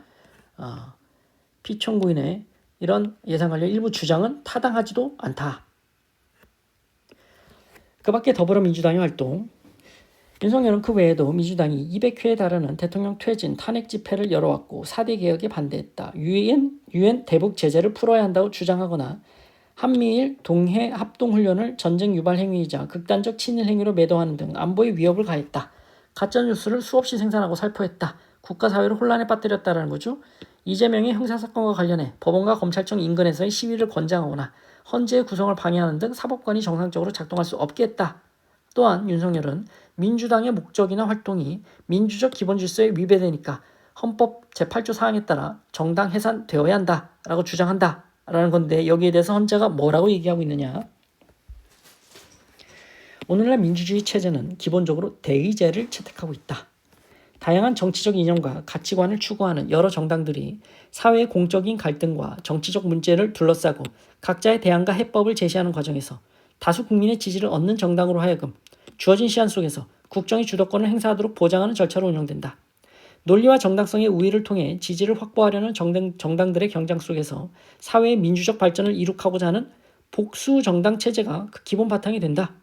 피청구인의 이런 예산 관련 일부 주장은 타당하지도 않다. 그 밖에 더불어민주당의 활동, 윤석열은 그 외에도 민주당이 200회에 달하는 대통령 퇴진, 탄핵 집회를 열어왔고 4대 개혁에 반대했다. 유엔 대북 제재를 풀어야 한다고 주장하거나 한미일 동해 합동훈련을 전쟁 유발 행위이자 극단적 친일 행위로 매도하는 등 안보에 위협을 가했다. 가짜뉴스를 수없이 생산하고 살포했다. 국가사회를 혼란에 빠뜨렸다는 거죠. 이재명의 형사사건과 관련해 법원과 검찰청 인근에서의 시위를 권장하거나 헌재의 구성을 방해하는 등 사법관이 정상적으로 작동할 수 없게 했다. 또한 윤석열은 민주당의 목적이나 활동이 민주적 기본 질서에 위배되니까 헌법 제8조 사항에 따라 정당 해산되어야 한다라고 주장한다. 라는 건데 여기에 대해서 헌재가 뭐라고 얘기하고 있느냐. 오늘날 민주주의 체제는 기본적으로 대의제를 채택하고 있다. 다양한 정치적 이념과 가치관을 추구하는 여러 정당들이 사회의 공적인 갈등과 정치적 문제를 둘러싸고 각자의 대안과 해법을 제시하는 과정에서 다수 국민의 지지를 얻는 정당으로 하여금 주어진 시한 속에서 국정의 주도권을 행사하도록 보장하는 절차로 운영된다. 논리와 정당성의 우위를 통해 지지를 확보하려는 정당들의 경쟁 속에서 사회의 민주적 발전을 이룩하고자 하는 복수 정당 체제가 그 기본 바탕이 된다.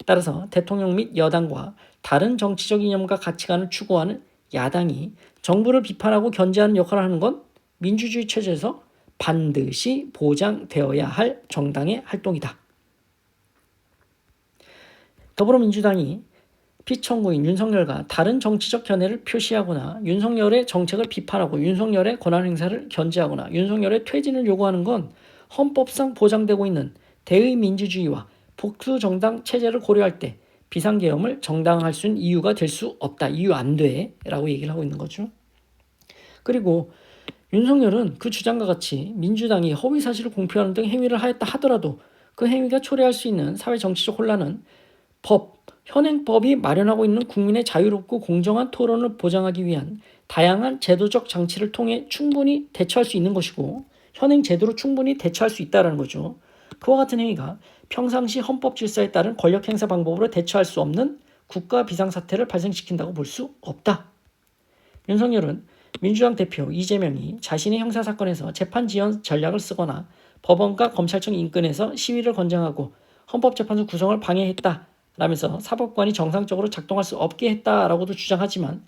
따라서 대통령 및 여당과 다른 정치적 이념과 가치관을 추구하는 야당이 정부를 비판하고 견제하는 역할을 하는 건 민주주의 체제에서 반드시 보장되어야 할 정당의 활동이다. 더불어민주당이 피청구인 윤석열과 다른 정치적 견해를 표시하거나 윤석열의 정책을 비판하고 윤석열의 권한 행사를 견제하거나 윤석열의 퇴진을 요구하는 건 헌법상 보장되고 있는 대의 민주주의와 복수 정당 체제를 고려할 때 비상계엄을 정당화할 수 있는 이유가 될 수 없다. 이유 안 돼. 라고 얘기를 하고 있는 거죠. 그리고 윤석열은 그 주장과 같이 민주당이 허위사실을 공표하는 등 행위를 하였다 하더라도 그 행위가 초래할 수 있는 사회 정치적 혼란은 현행법이 마련하고 있는 국민의 자유롭고 공정한 토론을 보장하기 위한 다양한 제도적 장치를 통해 충분히 대처할 수 있는 것이고 현행 제도로 충분히 대처할 수 있다는 거죠. 그와 같은 행위가 평상시 헌법 질서에 따른 권력 행사 방법으로 대처할 수 없는 국가 비상사태를 발생시킨다고 볼 수 없다. 윤석열은 민주당 대표 이재명이 자신의 형사사건에서 재판 지연 전략을 쓰거나 법원과 검찰청 인근에서 시위를 권장하고 헌법재판소 구성을 방해했다 라면서 사법관이 정상적으로 작동할 수 없게 했다라고도 주장하지만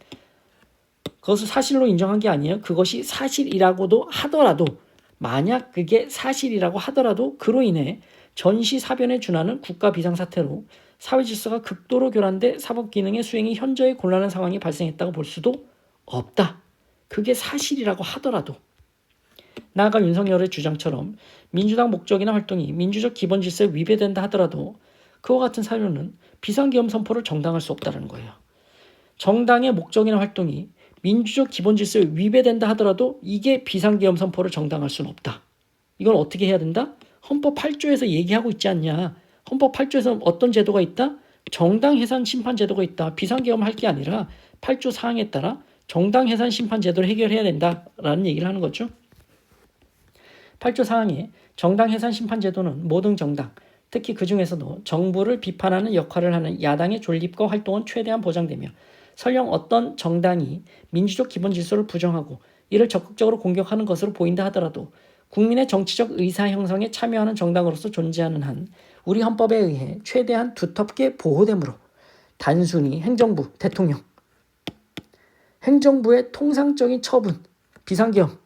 그것을 사실로 인정한 게 아니에요. 그것이 사실이라고도 하더라도 만약 그게 사실이라고 하더라도 그로 인해 전시사변에 준하는 국가 비상사태로 사회질서가 극도로 교란돼 사법기능의 수행이 현저히 곤란한 상황이 발생했다고 볼 수도 없다. 그게 사실이라고 하더라도. 나아가 윤석열의 주장처럼 민주당 목적이나 활동이 민주적 기본질서에 위배된다 하더라도 그와 같은 사유는 비상계엄 선포를 정당할 수 없다는 거예요. 정당의 목적이나 활동이 민주적 기본질서에 위배된다 하더라도 이게 비상계엄 선포를 정당할 수는 없다. 이건 어떻게 해야 된다? 헌법 8조에서 얘기하고 있지 않냐. 헌법 8조에서 어떤 제도가 있다? 정당해산 심판제도가 있다. 비상계엄을 할 게 아니라 8조 사항에 따라 정당해산 심판제도를 해결해야 된다라는 얘기를 하는 거죠. 8조 사항에 정당해산 심판제도는 모든 정당, 특히 그 중에서도 정부를 비판하는 역할을 하는 야당의 존립과 활동은 최대한 보장되며 설령 어떤 정당이 민주적 기본 질서를 부정하고 이를 적극적으로 공격하는 것으로 보인다 하더라도 국민의 정치적 의사 형성에 참여하는 정당으로서 존재하는 한 우리 헌법에 의해 최대한 두텁게 보호되므로 단순히 행정부, 대통령, 행정부의 통상적인 처분, 비상계엄,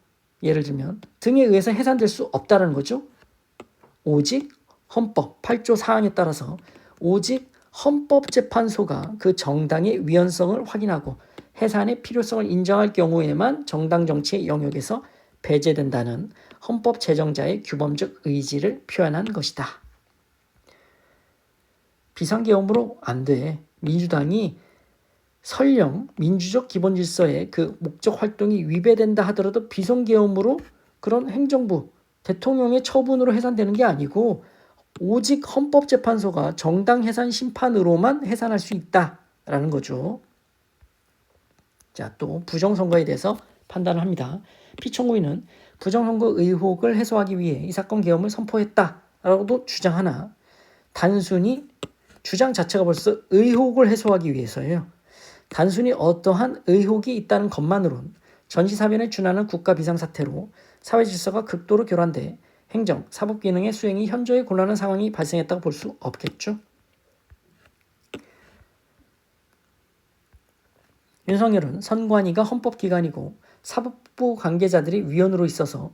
예를 들면 등에 의해서 해산될 수 없다는 거죠. 오직 헌법 8조 사항에 따라서 오직 헌법재판소가 그 정당의 위헌성을 확인하고 해산의 필요성을 인정할 경우에만 정당 정치의 영역에서 배제된다는 헌법 제정자의 규범적 의지를 표현한 것이다. 비상계엄으로 안 돼. 민주당이 설령 민주적 기본질서의 그 목적 활동이 위배된다 하더라도 비상계엄으로 그런 행정부, 대통령의 처분으로 해산되는 게 아니고 오직 헌법재판소가 정당 해산 심판으로만 해산할 수 있다라는 거죠. 자, 또 부정선거에 대해서 판단을 합니다. 피청구인은 부정선거 의혹을 해소하기 위해 이 사건 계엄을 선포했다라고도 주장하나 단순히 주장 자체가 벌써 의혹을 해소하기 위해서예요. 단순히 어떠한 의혹이 있다는 것만으론 전시사변에 준하는 국가 비상사태로 사회질서가 극도로 교란돼 행정, 사법기능의 수행이 현저히 곤란한 상황이 발생했다고 볼 수 없겠죠. 윤석열은 선관위가 헌법기관이고 사법부 관계자들이 위원으로 있어서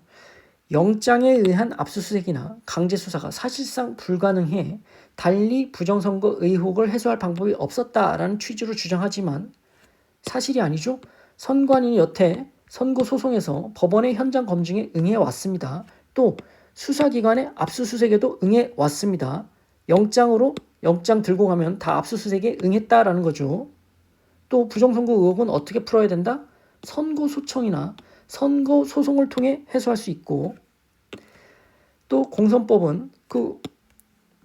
영장에 의한 압수수색이나 강제수사가 사실상 불가능해 달리 부정선거 의혹을 해소할 방법이 없었다라는 취지로 주장하지만 사실이 아니죠. 선관위는 여태 선고 소송에서 법원의 현장 검증에 응해왔습니다. 또 수사기관의 압수수색에도 응해왔습니다. 영장 들고 가면 다 압수수색에 응했다라는 거죠. 또 부정선거 의혹은 어떻게 풀어야 된다? 선고소청이나 선고소송을 통해 해소할 수 있고 또 공선법은 그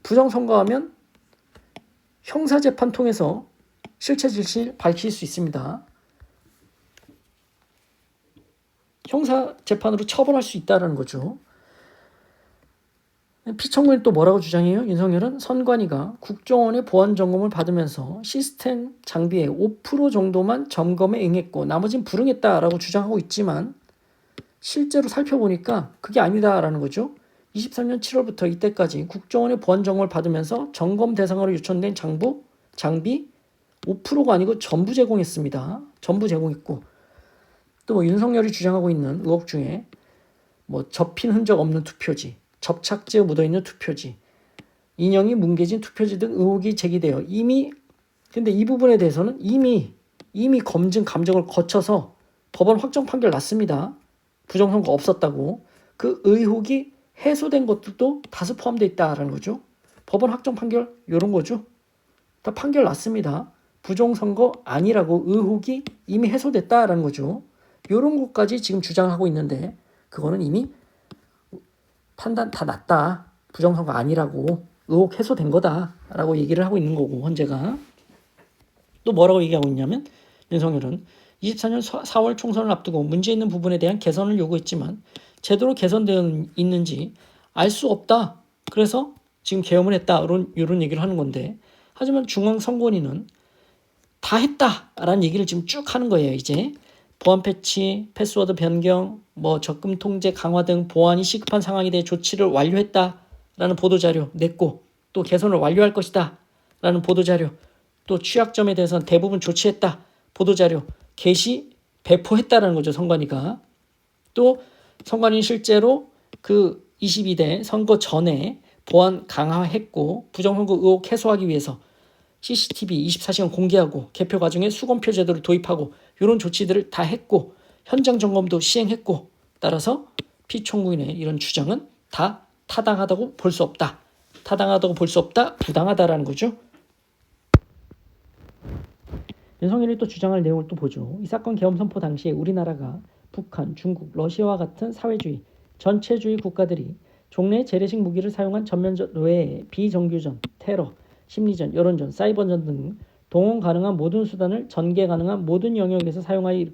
부정선거하면 형사재판 통해서 실체질실 밝힐 수 있습니다. 형사재판으로 처벌할 수 있다는 거죠. 피청구는 또 뭐라고 주장해요? 윤석열은 선관위가 국정원의 보안 점검을 받으면서 시스템 장비의 5% 정도만 점검에 응했고 나머지는 불응했다라고 주장하고 있지만 실제로 살펴보니까 그게 아니다라는 거죠. 23년 7월부터 이때까지 국정원의 보안 점검을 받으면서 점검 대상으로 요청된 장비 5%가 아니고 전부 제공했습니다. 전부 제공했고 또 윤석열이 주장하고 있는 의혹 중에 접힌 흔적 없는 투표지, 접착제 묻어있는 투표지, 인형이 뭉개진 투표지 등 의혹이 제기되어 근데 이 부분에 대해서는 이미 검증 감정을 거쳐서 법원 확정 판결 났습니다. 부정선거 없었다고. 그 의혹이 해소된 것들도 다수 포함되어 있다라는 거죠. 법원 확정 판결 이런 거죠. 다 판결 났습니다. 부정선거 아니라고 의혹이 이미 해소됐다라는 거죠. 이런 것까지 지금 주장하고 있는데 그거는 이미 판단 다 났다. 부정선거 아니라고 의혹 해소된 거다라고 얘기를 하고 있는 거고 헌재가. 또 뭐라고 얘기하고 있냐면 윤석열은 24년 4월 총선을 앞두고 문제 있는 부분에 대한 개선을 요구했지만 제대로 개선되어 있는지 알 수 없다. 그래서 지금 계엄을 했다 이런 얘기를 하는 건데, 하지만 중앙선관위는 다 했다라는 얘기를 지금 쭉 하는 거예요. 이제 보안 패치, 패스워드 변경, 적금 통제 강화 등 보안이 시급한 상황에 대해 조치를 완료했다라는 보도자료 냈고, 또 개선을 완료할 것이다 라는 보도자료, 또 취약점에 대해서는 대부분 조치했다 보도자료 게시 배포했다라는 거죠. 선관위가. 또 선관위 실제로 그 22대 선거 전에 보안 강화했고, 부정선거 의혹 해소하기 위해서 CCTV 24시간 공개하고 개표 과정에 수검표 제도를 도입하고 이런 조치들을 다 했고, 현장 점검도 시행했고, 따라서 피청구인의 이런 주장은 다 타당하다고 볼 수 없다. 타당하다고 볼 수 없다. 부당하다라는 거죠. 윤석열이 또 주장할 내용을 또 보죠. 이 사건 계엄 선포 당시에 우리나라가 북한, 중국, 러시아와 같은 사회주의, 전체주의 국가들이 종래의 재래식 무기를 사용한 전면전 외에 비정규전, 테러, 심리전, 여론전, 사이버전 등 동원 가능한 모든 수단을 전개 가능한 모든 영역에서 사용하여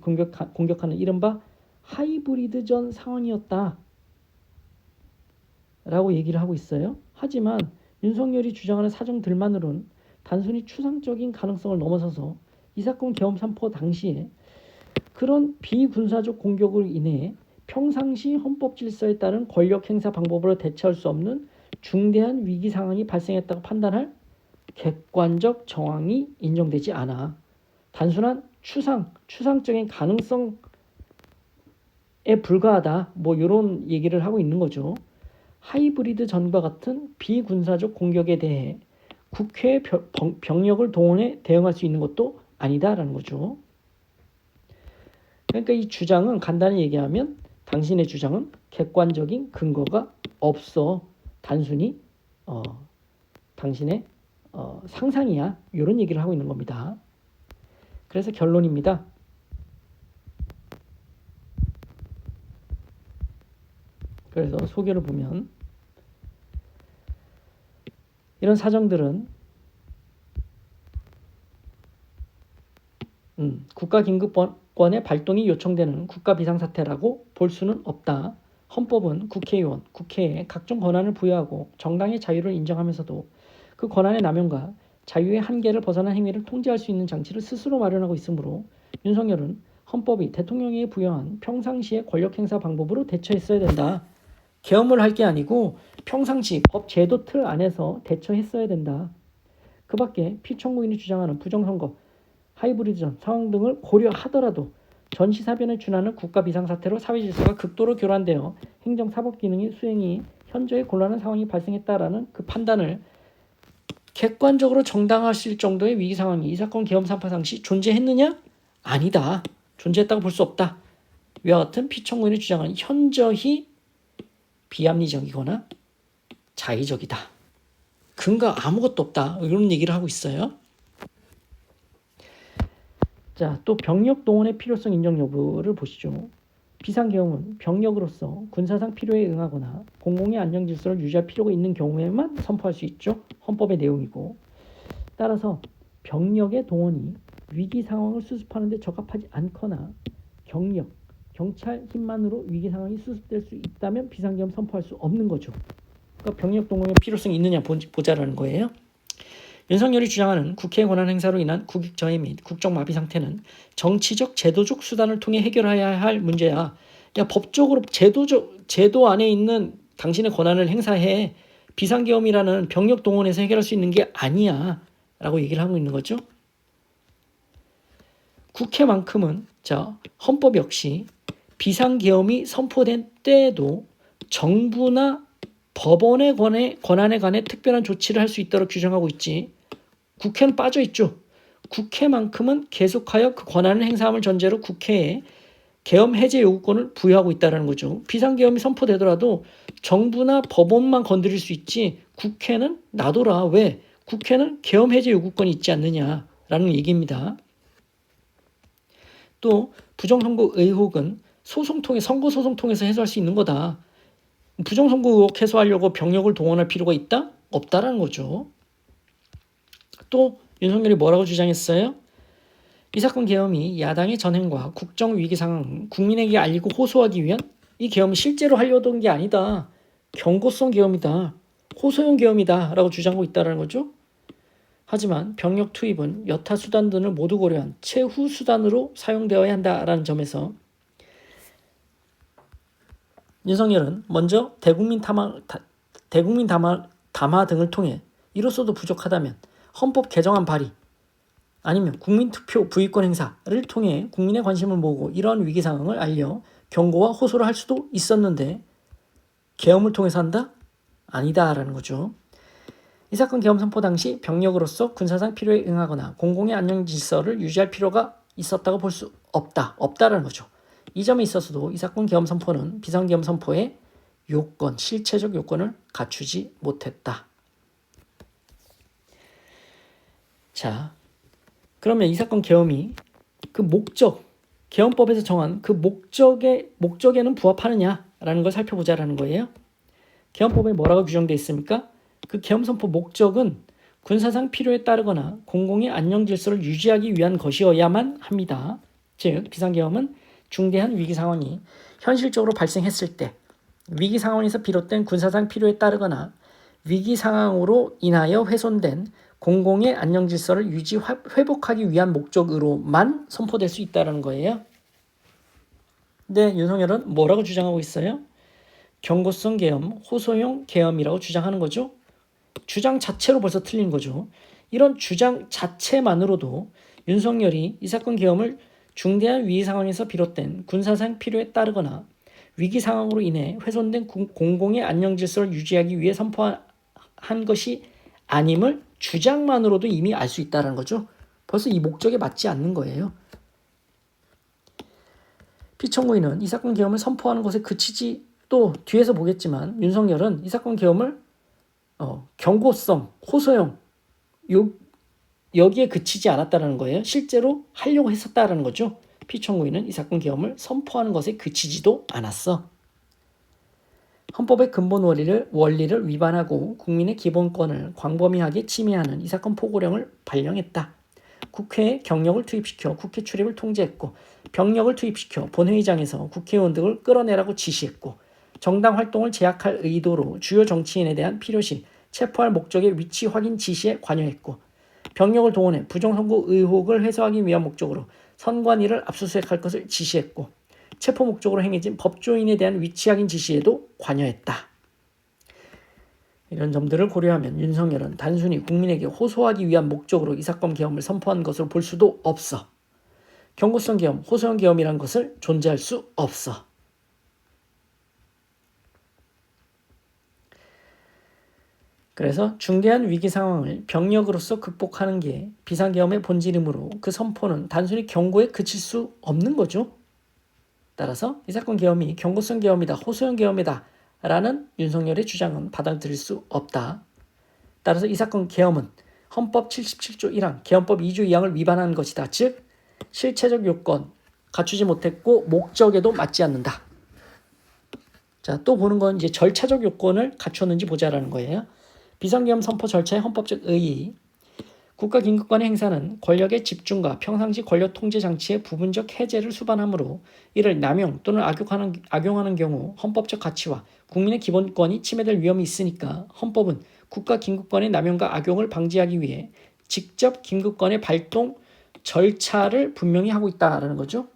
공격하는 이른바 하이브리드전 상황이었다 라고 얘기를 하고 있어요. 하지만 윤석열이 주장하는 사정들만으로는 단순히 추상적인 가능성을 넘어서서 이 사건 계엄 선포 당시에 그런 비군사적 공격으로 인해 평상시 헌법 질서에 따른 권력 행사 방법으로 대처할 수 없는 중대한 위기 상황이 발생했다고 판단할 객관적 정황이 인정되지 않아. 단순한 추상적인 가능성에 불과하다. 이런 얘기를 하고 있는 거죠. 하이브리드 전과 같은 비군사적 공격에 대해 국회의 병력을 동원해 대응할 수 있는 것도 아니다라는 거죠. 그러니까 이 주장은 간단히 얘기하면 당신의 주장은 객관적인 근거가 없어. 단순히 당신의 상상이야. 이런 얘기를 하고 있는 겁니다. 그래서 결론입니다. 그래서 소개를 보면 이런 사정들은 국가긴급권의 발동이 요청되는 국가비상사태라고 볼 수는 없다. 헌법은 국회의원, 국회에 각종 권한을 부여하고 정당의 자유를 인정하면서도 그 권한의 남용과 자유의 한계를 벗어난 행위를 통제할 수 있는 장치를 스스로 마련하고 있으므로 윤석열은 헌법이 대통령에게 부여한 평상시의 권력행사 방법으로 대처했어야 된다. 계엄을 할 게 아니고 평상시 법 제도 틀 안에서 대처했어야 된다. 그 밖에 피청구인이 주장하는 부정선거, 하이브리드전 상황 등을 고려하더라도 전시사변에 준하는 국가비상사태로 사회질서가 극도로 교란되어 행정사법기능의 수행이 현저히 곤란한 상황이 발생했다라는 그 판단을 객관적으로 정당화하실 정도의 위기 상황이 이 사건 계엄 선포 당시 존재했느냐? 아니다. 존재했다고 볼 수 없다. 위와 같은 피청구인의 주장은 현저히 비합리적이거나 자의적이다. 근거 아무것도 없다. 이런 얘기를 하고 있어요. 자, 또 병력 동원의 필요성 인정 여부를 보시죠. 비상계엄은 병력으로서 군사상 필요에 응하거나 공공의 안정 질서를 유지할 필요가 있는 경우에만 선포할 수 있죠. 헌법의 내용이고. 따라서 병력의 동원이 위기 상황을 수습하는 데 적합하지 않거나 경찰 힘만으로 위기 상황이 수습될 수 있다면 비상계엄 선포할 수 없는 거죠. 그러니까 병력 동원의 필요성이 있느냐 보자라는 거예요. 윤석열이 주장하는 국회 권한 행사로 인한 국익저해 및 국정마비 상태는 정치적 제도적 수단을 통해 해결해야 할 문제야. 야, 법적으로 제도 안에 있는 당신의 권한을 행사해. 비상계엄이라는 병력 동원해서 해결할 수 있는 게 아니야 라고 얘기를 하고 있는 거죠. 국회만큼은 헌법 역시 비상계엄이 선포된 때에도 정부나 법원의 권한에 관해 특별한 조치를 할 수 있도록 규정하고 있지. 국회는 빠져있죠. 국회만큼은 계속하여 그 권한을 행사함을 전제로 국회에 계엄 해제 요구권을 부여하고 있다는 거죠. 비상계엄이 선포되더라도 정부나 법원만 건드릴 수 있지 국회는 놔둬라. 왜? 국회는 계엄 해제 요구권이 있지 않느냐라는 얘기입니다. 또 부정선거 의혹은 선거소송 통해서 해소할 수 있는 거다. 부정선거 의혹 해소하려고 병력을 동원할 필요가 있다? 없다라는 거죠. 또 윤석열이 뭐라고 주장했어요? 이 사건 계엄이 야당의 전횡과 국정위기 상황 국민에게 알리고 호소하기 위한 이 계엄이 실제로 하려던 게 아니다. 경고성 계엄이다. 호소용 계엄이다 라고 주장하고 있다는 거죠. 하지만 병력 투입은 여타 수단 등을 모두 고려한 최후 수단으로 사용되어야 한다라는 점에서 윤석열은 먼저 대국민 담화 등을 통해 이로써도 부족하다면 헌법 개정안 발의 아니면 국민투표 부의권 행사를 통해 국민의 관심을 모으고 이러한 위기 상황을 알려 경고와 호소를 할 수도 있었는데 계엄을 통해서 한다? 아니다라는 거죠. 이 사건 계엄 선포 당시 병력으로서 군사상 필요에 응하거나 공공의 안녕 질서를 유지할 필요가 있었다고 볼 수 없다라는 거죠. 이 점에 있어서도 이 사건 계엄 선포는 비상계엄 선포의 실체적 요건을 갖추지 못했다. 자, 그러면 이 사건 계엄이 그 계엄법에서 정한 그 목적에는 부합하느냐라는 걸 살펴보자라는 거예요. 계엄법에 뭐라고 규정되어 있습니까? 그 계엄 선포 목적은 군사상 필요에 따르거나 공공의 안녕 질서를 유지하기 위한 것이어야만 합니다. 즉 비상계엄은 중대한 위기 상황이 현실적으로 발생했을 때 위기 상황에서 비롯된 군사상 필요에 따르거나 위기 상황으로 인하여 훼손된 공공의 안녕 질서를 회복하기 위한 목적으로만 선포될 수 있다는 거예요. 근데 윤석열은 뭐라고 주장하고 있어요? 경고성 계엄, 호소용 계엄이라고 주장하는 거죠. 주장 자체로 벌써 틀린 거죠. 이런 주장 자체만으로도 윤석열이 이 사건 계엄을 중대한 위기 상황에서 비롯된 군사상 필요에 따르거나 위기 상황으로 인해 훼손된 공공의 안녕 질서를 유지하기 위해 선포한 것이 아님을 주장만으로도 이미 알 수 있다는 거죠. 벌써 이 목적에 맞지 않는 거예요. 피청구인은 이 사건 계엄을 선포하는 것에 그치지 또 뒤에서 보겠지만 윤석열은 이 사건 계엄을 경고성, 호소형 여기에 그치지 않았다는 거예요. 실제로 하려고 했었다는 거죠. 피청구인은 이 사건 계엄을 선포하는 것에 그치지도 않았어. 헌법의 근본 원리를 위반하고 국민의 기본권을 광범위하게 침해하는 이 사건 포고령을 발령했다. 국회에 경력을 투입시켜 국회 출입을 통제했고 병력을 투입시켜 본회의장에서 국회의원 등을 끌어내라고 지시했고 정당 활동을 제약할 의도로 주요 정치인에 대한 필요시 체포할 목적의 위치 확인 지시에 관여했고 병력을 동원해 부정선거 의혹을 해소하기 위한 목적으로 선관위를 압수수색할 것을 지시했고 체포 목적으로 행해진 법조인에 대한 위치 확인 지시에도 관여했다. 이런 점들을 고려하면 윤석열은 단순히 국민에게 호소하기 위한 목적으로 이 사건 계엄을 선포한 것으로 볼 수도 없어. 경고성 계엄, 호소형 계엄이란 것을 존재할 수 없어. 그래서 중대한 위기 상황을 병력으로서 극복하는 게 비상계엄의 본질이므로 그 선포는 단순히 경고에 그칠 수 없는 거죠. 따라서 이 사건 계엄이 경고성 계엄이다, 호소형 계엄이다 라는 윤석열의 주장은 받아들일 수 없다. 따라서 이 사건 계엄은 헌법 77조 1항, 계엄법 2조 2항을 위반한 것이다. 즉 실체적 요건 갖추지 못했고 목적에도 맞지 않는다. 자, 또 보는 건 이제 절차적 요건을 갖췄는지 보자라는 거예요. 비상계엄 선포 절차의 헌법적 의의. 국가긴급권의 행사는 권력의 집중과 평상시 권력 통제 장치의 부분적 해제를 수반하므로 이를 남용 또는 악용하는 경우 헌법적 가치와 국민의 기본권이 침해될 위험이 있으니까 헌법은 국가긴급권의 남용과 악용을 방지하기 위해 직접 긴급권의 발동 절차를 분명히 하고 있다라는 거죠.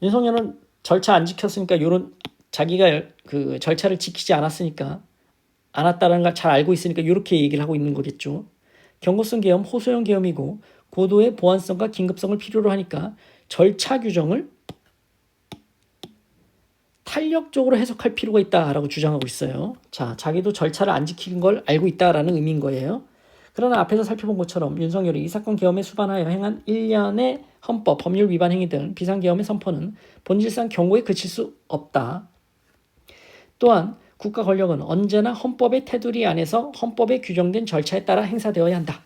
윤석열은 절차 안 지켰으니까 요런 자기가 그 절차를 지키지 않았다는 걸 잘 알고 있으니까 이렇게 얘기를 하고 있는 거겠죠. 경고성 계엄, 호소형 계엄이고 고도의 보안성과 긴급성을 필요로 하니까 절차 규정을 탄력적으로 해석할 필요가 있다라고 주장하고 있어요. 자, 자기도 절차를 안 지킨 걸 알고 있다라는 의미인 거예요. 그러나 앞에서 살펴본 것처럼 윤석열이 이 사건 계엄에 수반하여 행한 일련의 헌법, 법률 위반 행위들, 비상계엄의 선포는 본질상 경고에 그칠 수 없다. 또한 국가 권력은 언제나 헌법의 테두리 안에서 헌법에 규정된 절차에 따라 행사되어야 한다.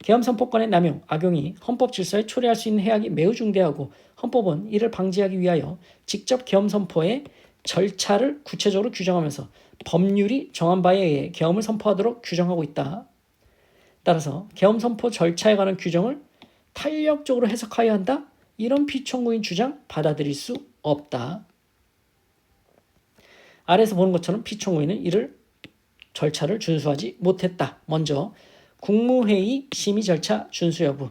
계엄 선포권의 남용, 악용이 헌법 질서에 초래할 수 있는 해악이 매우 중대하고 헌법은 이를 방지하기 위하여 직접 계엄 선포의 절차를 구체적으로 규정하면서 법률이 정한 바에 의해 계엄을 선포하도록 규정하고 있다. 따라서 계엄 선포 절차에 관한 규정을 탄력적으로 해석하여야 한다. 이런 피청구인 주장 받아들일 수 없다. 아래에서 보는 것처럼 피청구인은 이를 절차를 준수하지 못했다. 먼저 국무회의 심의 절차 준수 여부.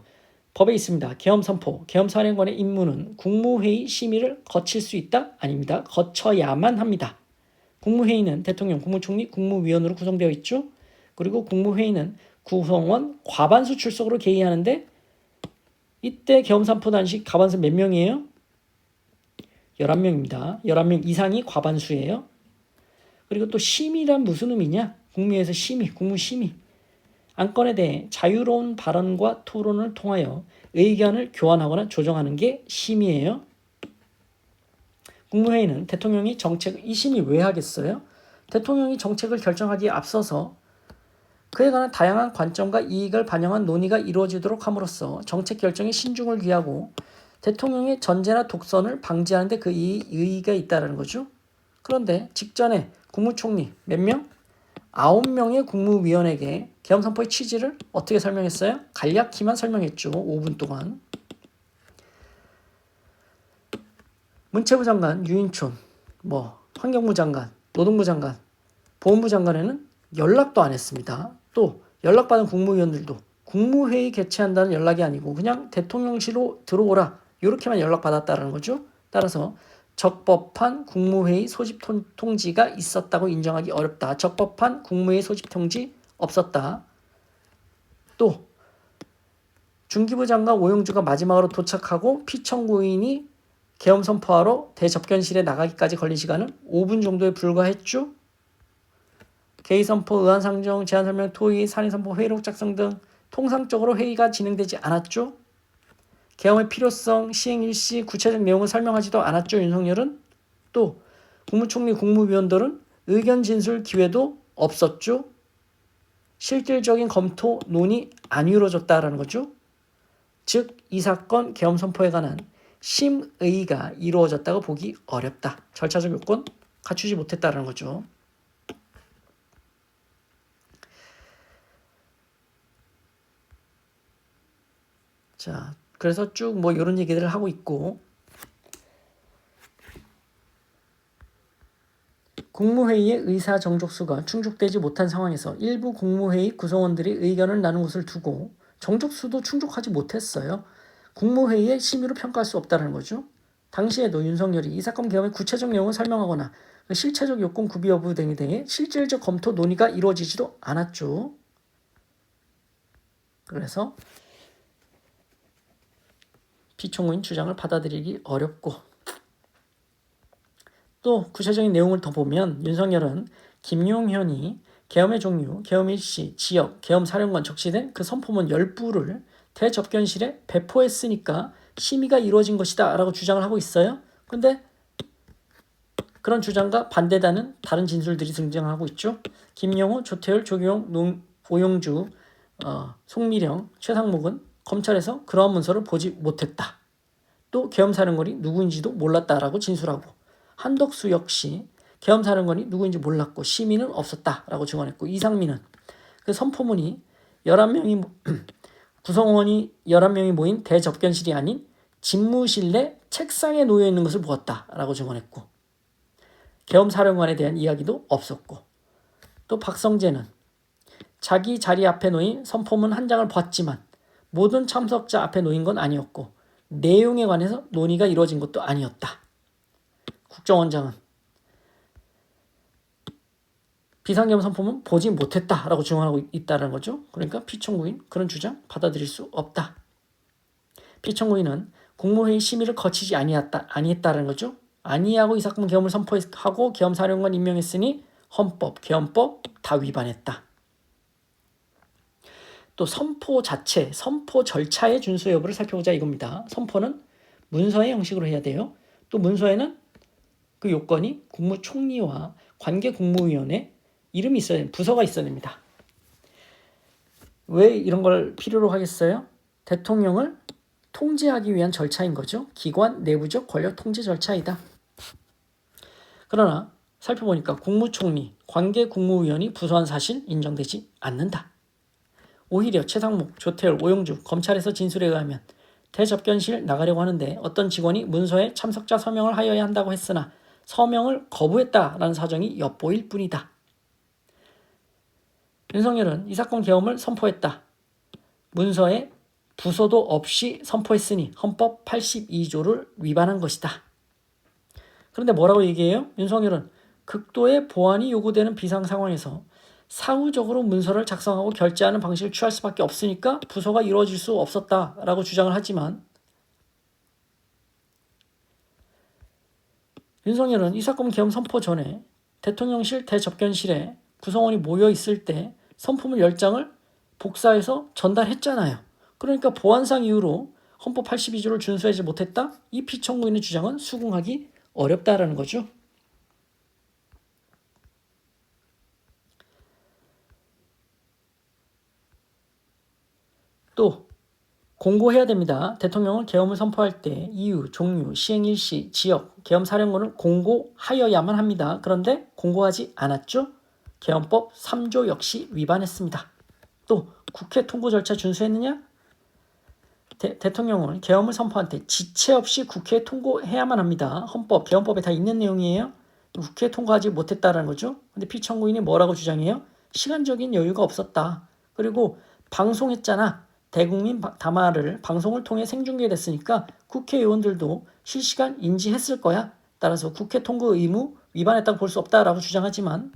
법에 있습니다. 계엄선포, 계엄사령관의 임무는 국무회의 심의를 거칠 수 있다? 아닙니다. 거쳐야만 합니다. 국무회의는 대통령, 국무총리, 국무위원으로 구성되어 있죠. 그리고 국무회의는 구성원 과반수 출석으로 개의하는데 이때 계엄선포 당시 과반수 몇 명이에요? 11명입니다. 11명 이상이 과반수예요. 그리고 또 심의란 무슨 의미냐? 국무회의에서 심의, 국무심의. 안건에 대해 자유로운 발언과 토론을 통하여 의견을 교환하거나 조정하는 게 심의예요. 국무회의는 대통령이 이 심의 왜 하겠어요? 대통령이 정책을 결정하기에 앞서서 그에 관한 다양한 관점과 이익을 반영한 논의가 이루어지도록 함으로써 정책 결정에 신중을 기하고 대통령의 전제나 독선을 방지하는 데 그 의의가 있다는 거죠. 그런데 직전에 국무총리 몇 명? 9명의 국무위원에게 계엄선포의 취지를 어떻게 설명했어요? 간략히만 설명했죠. 5분 동안. 문체부 장관 유인촌, 환경부 장관, 노동부 장관, 보훈부 장관에는 연락도 안 했습니다. 또 연락받은 국무위원들도 국무회의 개최한다는 연락이 아니고 그냥 대통령실로 들어오라 이렇게만 연락받았다는 거죠. 따라서 적법한 국무회의 소집 통지가 있었다고 인정하기 어렵다. 적법한 국무회의 소집 통지 없었다. 또 중기부 장관 오영주가 마지막으로 도착하고 피청구인이 계엄 선포하러 대접견실에 나가기까지 걸린 시간은 5분 정도에 불과했죠. 개의선포, 의안상정, 제안설명, 토의, 산의선포, 회의록 작성 등 통상적으로 회의가 진행되지 않았죠. 계엄의 필요성, 시행 일시, 구체적 내용을 설명하지도 않았죠. 윤석열은. 또 국무총리, 국무위원들은 의견 진술 기회도 없었죠. 실질적인 검토, 논의 안 이루어졌다라는 거죠. 즉 이 사건 계엄 선포에 관한 심의가 이루어졌다고 보기 어렵다. 절차적 요건 갖추지 못했다는 거죠. 자, 그래서 쭉 이런 얘기들을 하고 있고, 국무회의의 의사 정족수가 충족되지 못한 상황에서 일부 국무회의 구성원들이 의견을 나눈 것을 두고 정족수도 충족하지 못했어요. 국무회의의 심의로 평가할 수 없다는 거죠. 당시에도 윤석열이 이 사건 계엄의 구체적 내용을 설명하거나 실체적 요건 구비 여부 등에 대해 실질적 검토 논의가 이루어지지도 않았죠. 그래서 피청구인 주장을 받아들이기 어렵고, 또 구체적인 내용을 더 보면 윤석열은 김용현이 계엄의 종류, 계엄 일시, 지역, 계엄 사령관 적시된 그 선포문 10부를 대접견실에 배포했으니까 심의가 이루어진 것이다 라고 주장을 하고 있어요. 근데 그런 주장과 반대되는 다른 진술들이 등장하고 있죠. 김영호, 조태열, 조기용, 오영주, 송미령, 최상목은 검찰에서 그러한 문서를 보지 못했다. 또 계엄사령관이 누구인지도 몰랐다라고 진술하고, 한덕수 역시 계엄사령관이 누구인지 몰랐고 심의는 없었다라고 증언했고, 이상민은 그 선포문이 11명이 구성원이 11명이 모인 대접견실이 아닌 집무실 내 책상에 놓여 있는 것을 보았다라고 증언했고, 계엄사령관에 대한 이야기도 없었고, 또 박성재는 자기 자리 앞에 놓인 선포문 한 장을 봤지만 모든 참석자 앞에 놓인 건 아니었고 내용에 관해서 논의가 이루어진 것도 아니었다. 국정원장은 비상계엄 선포문 보지 못했다라고 증언하고 있다는 거죠. 그러니까 피청구인 그런 주장 받아들일 수 없다. 피청구인은 국무회의 심의를 거치지 아니했다는 거죠. 아니하고 이 사건 계엄을 선포하고 계엄사령관 임명했으니 헌법, 계엄법 다 위반했다. 또 선포 자체, 선포 절차의 준수 여부를 살펴보자 이겁니다. 선포는 문서의 형식으로 해야 돼요. 또 문서에는 그 요건이 국무총리와 관계국무위원회 이름이 있어야 됩니다. 부서가 있어야 됩니다. 왜 이런 걸 필요로 하겠어요? 대통령을 통제하기 위한 절차인 거죠. 기관 내부적 권력 통제 절차이다. 그러나 살펴보니까 국무총리, 관계국무위원이 부서한 사실 인정되지 않는다. 오히려 최상목, 조태열, 오영주 검찰에서 진술에 의하면 대접견실 나가려고 하는데 어떤 직원이 문서에 참석자 서명을 하여야 한다고 했으나 서명을 거부했다라는 사정이 엿보일 뿐이다. 윤석열은 이 사건 계엄을 선포했다. 문서에 부소도 없이 선포했으니 헌법 82조를 위반한 것이다. 그런데 뭐라고 얘기해요? 윤석열은 극도의 보안이 요구되는 비상 상황에서 사후적으로 문서를 작성하고 결제하는 방식을 취할 수밖에 없으니까 부소가 이루어질 수 없었다라고 주장을 하지만 윤석열은 이 사건 계엄 선포 전에 대통령실 대접견실에 구성원이 모여 있을 때 선포문 10장을 복사해서 전달했잖아요. 그러니까 보안상 이유로 헌법 82조를 준수하지 못했다? 이 피청구인의 주장은 수긍하기 어렵다라는 거죠. 또 공고해야 됩니다. 대통령은 계엄을 선포할 때 이유, 종류, 시행일시, 지역, 계엄 사령권을 공고하여야만 합니다. 그런데 공고하지 않았죠? 계엄법 3조 역시 위반했습니다. 또 국회 통고 절차 준수했느냐? 대통령은 계엄을 선포할 때 지체 없이 국회에 통고해야만 합니다. 헌법, 계엄법에 다 있는 내용이에요. 국회에 통과하지 못했다라는 거죠. 근데 피청구인이 뭐라고 주장해요? 시간적인 여유가 없었다. 그리고 방송했잖아. 대국민 담화를 방송을 통해 생중계됐으니까 국회의원들도 실시간 인지했을 거야. 따라서 국회 통고 의무 위반했다고 볼 수 없다라고 주장하지만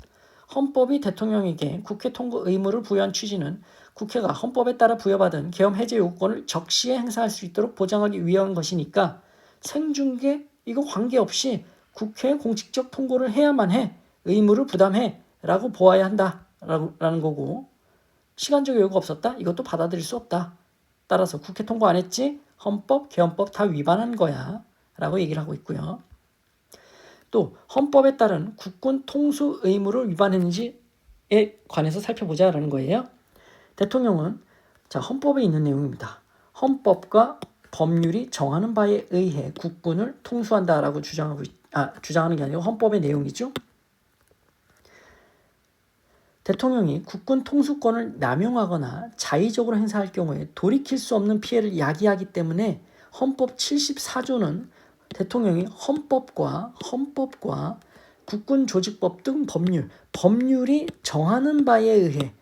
헌법이 대통령에게 국회 통고 의무를 부여한 취지는 국회가 헌법에 따라 부여받은 계엄 해제 요구권을 적시에 행사할 수 있도록 보장하기 위한 것이니까 생중계 이거 관계없이 국회에 공식적 통고를 해야만 해. 의무를 부담해. 라고 보아야 한다. 라는 거고 시간적 여유가 없었다? 이것도 받아들일 수 없다. 따라서 국회 통고 안 했지? 헌법, 계엄법 다 위반한 거야. 라고 얘기를 하고 있고요. 또 헌법에 따른 국군 통수 의무를 위반했는지에 관해서 살펴보자라는 거예요. 대통령은 헌법에 있는 내용입니다. 헌법과 법률이 정하는 바에 의해 국군을 통수한다라고 주장하는 게 아니고 헌법의 내용이죠. 대통령이 국군 통수권을 남용하거나 자의적으로 행사할 경우에 돌이킬 수 없는 피해를 야기하기 때문에 헌법 74조는 대통령이 헌법과 국군 조직법 등 법률이 정하는 바에 의해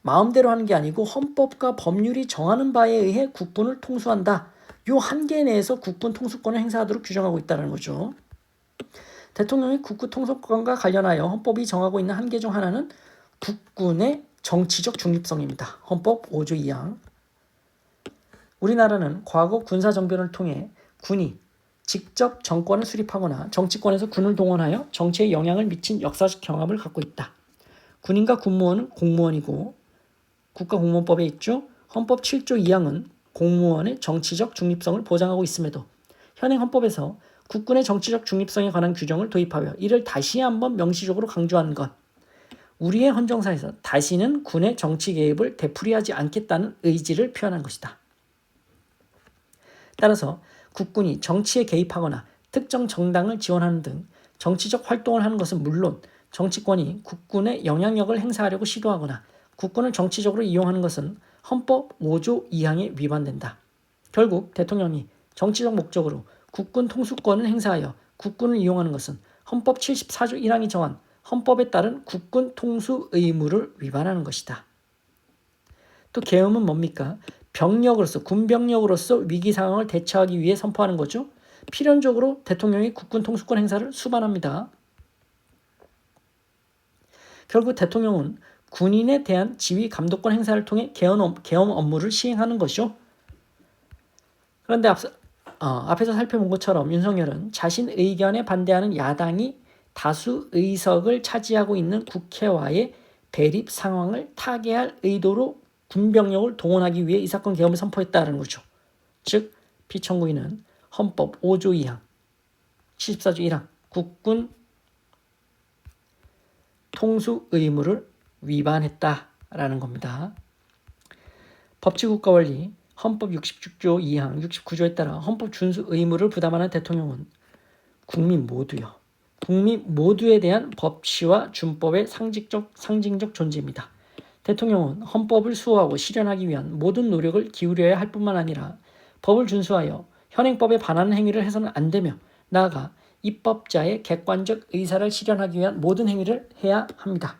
마음대로 하는 게 아니고 헌법과 법률이 정하는 바에 의해 국군을 통수한다. 요 한계 내에서 국군 통수권을 행사하도록 규정하고 있다는 거죠. 대통령이 국군 통수권과 관련하여 헌법이 정하고 있는 한계 중 하나는 국군의 정치적 중립성입니다. 헌법 5조 2항. 우리나라는 과거 군사정변을 통해 군이 직접 정권을 수립하거나 정치권에서 군을 동원하여 정치에 영향을 미친 역사적 경험을 갖고 있다. 군인과 군무원은 공무원이고 국가공무원법에 있죠. 헌법 7조 2항은 공무원의 정치적 중립성을 보장하고 있음에도 현행 헌법에서 국군의 정치적 중립성에 관한 규정을 도입하여 이를 다시 한번 명시적으로 강조한 것. 우리의 헌정사에서 다시는 군의 정치 개입을 되풀이하지 않겠다는 의지를 표현한 것이다. 따라서 국군이 정치에 개입하거나 특정 정당을 지원하는 등 정치적 활동을 하는 것은 물론 정치권이 국군의 영향력을 행사하려고 시도하거나 국군을 정치적으로 이용하는 것은 헌법 5조 2항에 위반된다. 결국 대통령이 정치적 목적으로 국군 통수권을 행사하여 국군을 이용하는 것은 헌법 74조 1항이 정한 헌법에 따른 국군 통수 의무를 위반하는 것이다. 또 계엄은 뭡니까? 군병력으로서 위기 상황을 대처하기 위해 선포하는 거죠. 필연적으로 대통령이 국군 통수권 행사를 수반합니다. 결국 대통령은 군인에 대한 지휘 감독권 행사를 통해 계엄 업무를 시행하는 것이죠. 그런데 앞에서 살펴본 것처럼 윤석열은 자신 의견에 반대하는 야당이 다수 의석을 차지하고 있는 국회와의 대립 상황을 타개할 의도로 군병력을 동원하기 위해 이 사건 계엄을 선포했다는 거죠. 즉 피청구인은 헌법 5조 2항, 74조 1항 국군 통수 의무를 위반했다라는 겁니다. 법치국가원리 헌법 66조 2항 69조에 따라 헌법 준수 의무를 부담하는 대통령은 국민 모두에 대한 법치와 준법의 상징적 존재입니다. 대통령은 헌법을 수호하고 실현하기 위한 모든 노력을 기울여야 할 뿐만 아니라 법을 준수하여 현행법에 반하는 행위를 해서는 안 되며 나아가 입법자의 객관적 의사를 실현하기 위한 모든 행위를 해야 합니다.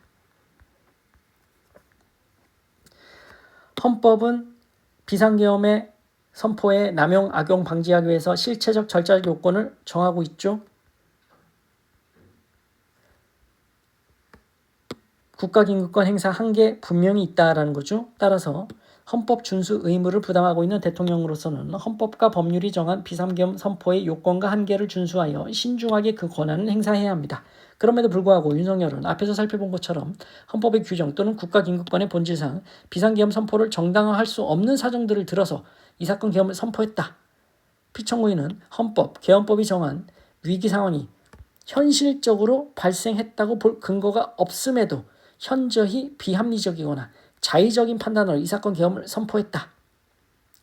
헌법은 비상계엄의 선포에 남용, 악용 방지하기 위해서 실체적 절차적 요건을 정하고 있죠. 국가긴급권 행사 한계 분명히 있다라는 거죠. 따라서 헌법 준수 의무를 부담하고 있는 대통령으로서는 헌법과 법률이 정한 비상계엄 선포의 요건과 한계를 준수하여 신중하게 그 권한을 행사해야 합니다. 그럼에도 불구하고 윤석열은 앞에서 살펴본 것처럼 헌법의 규정 또는 국가긴급권의 본질상 비상계엄 선포를 정당화할 수 없는 사정들을 들어서 이 사건 계엄을 선포했다. 피청구인은 헌법, 계엄법이 정한 위기 상황이 현실적으로 발생했다고 볼 근거가 없음에도 현저히 비합리적이거나 자의적인 판단으로 이 사건 계엄을 선포했다.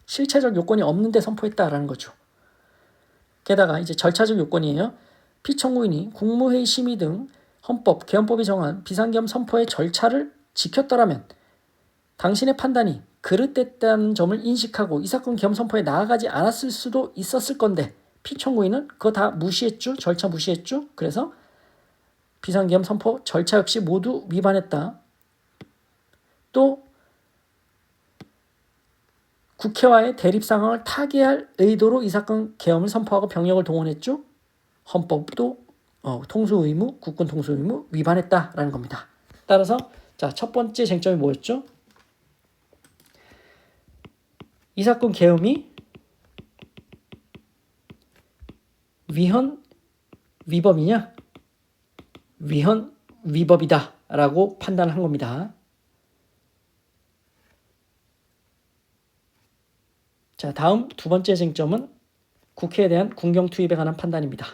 실체적 요건이 없는데 선포했다라는 거죠. 게다가 이제 절차적 요건이에요. 피청구인이 국무회의 심의 등 헌법, 계엄법이 정한 비상계엄 선포의 절차를 지켰더라면 당신의 판단이 그릇됐다는 점을 인식하고 이 사건 계엄 선포에 나아가지 않았을 수도 있었을 건데 피청구인은 그거 다 무시했죠. 절차 무시했죠. 그래서 비상계엄 선포 절차 역시 모두 위반했다. 또 국회와의 대립 상황을 타개할 의도로 이 사건 계엄을 선포하고 병력을 동원했죠. 헌법도 통수 의무, 국군 통수 의무 위반했다라는 겁니다. 따라서 자, 첫 번째 쟁점이 뭐였죠? 이 사건 계엄이 위헌 위법이냐? 위헌 위법이다라고 판단을 한 겁니다. 자, 다음 두 번째 쟁점은 국회에 대한 군경 투입에 관한 판단입니다.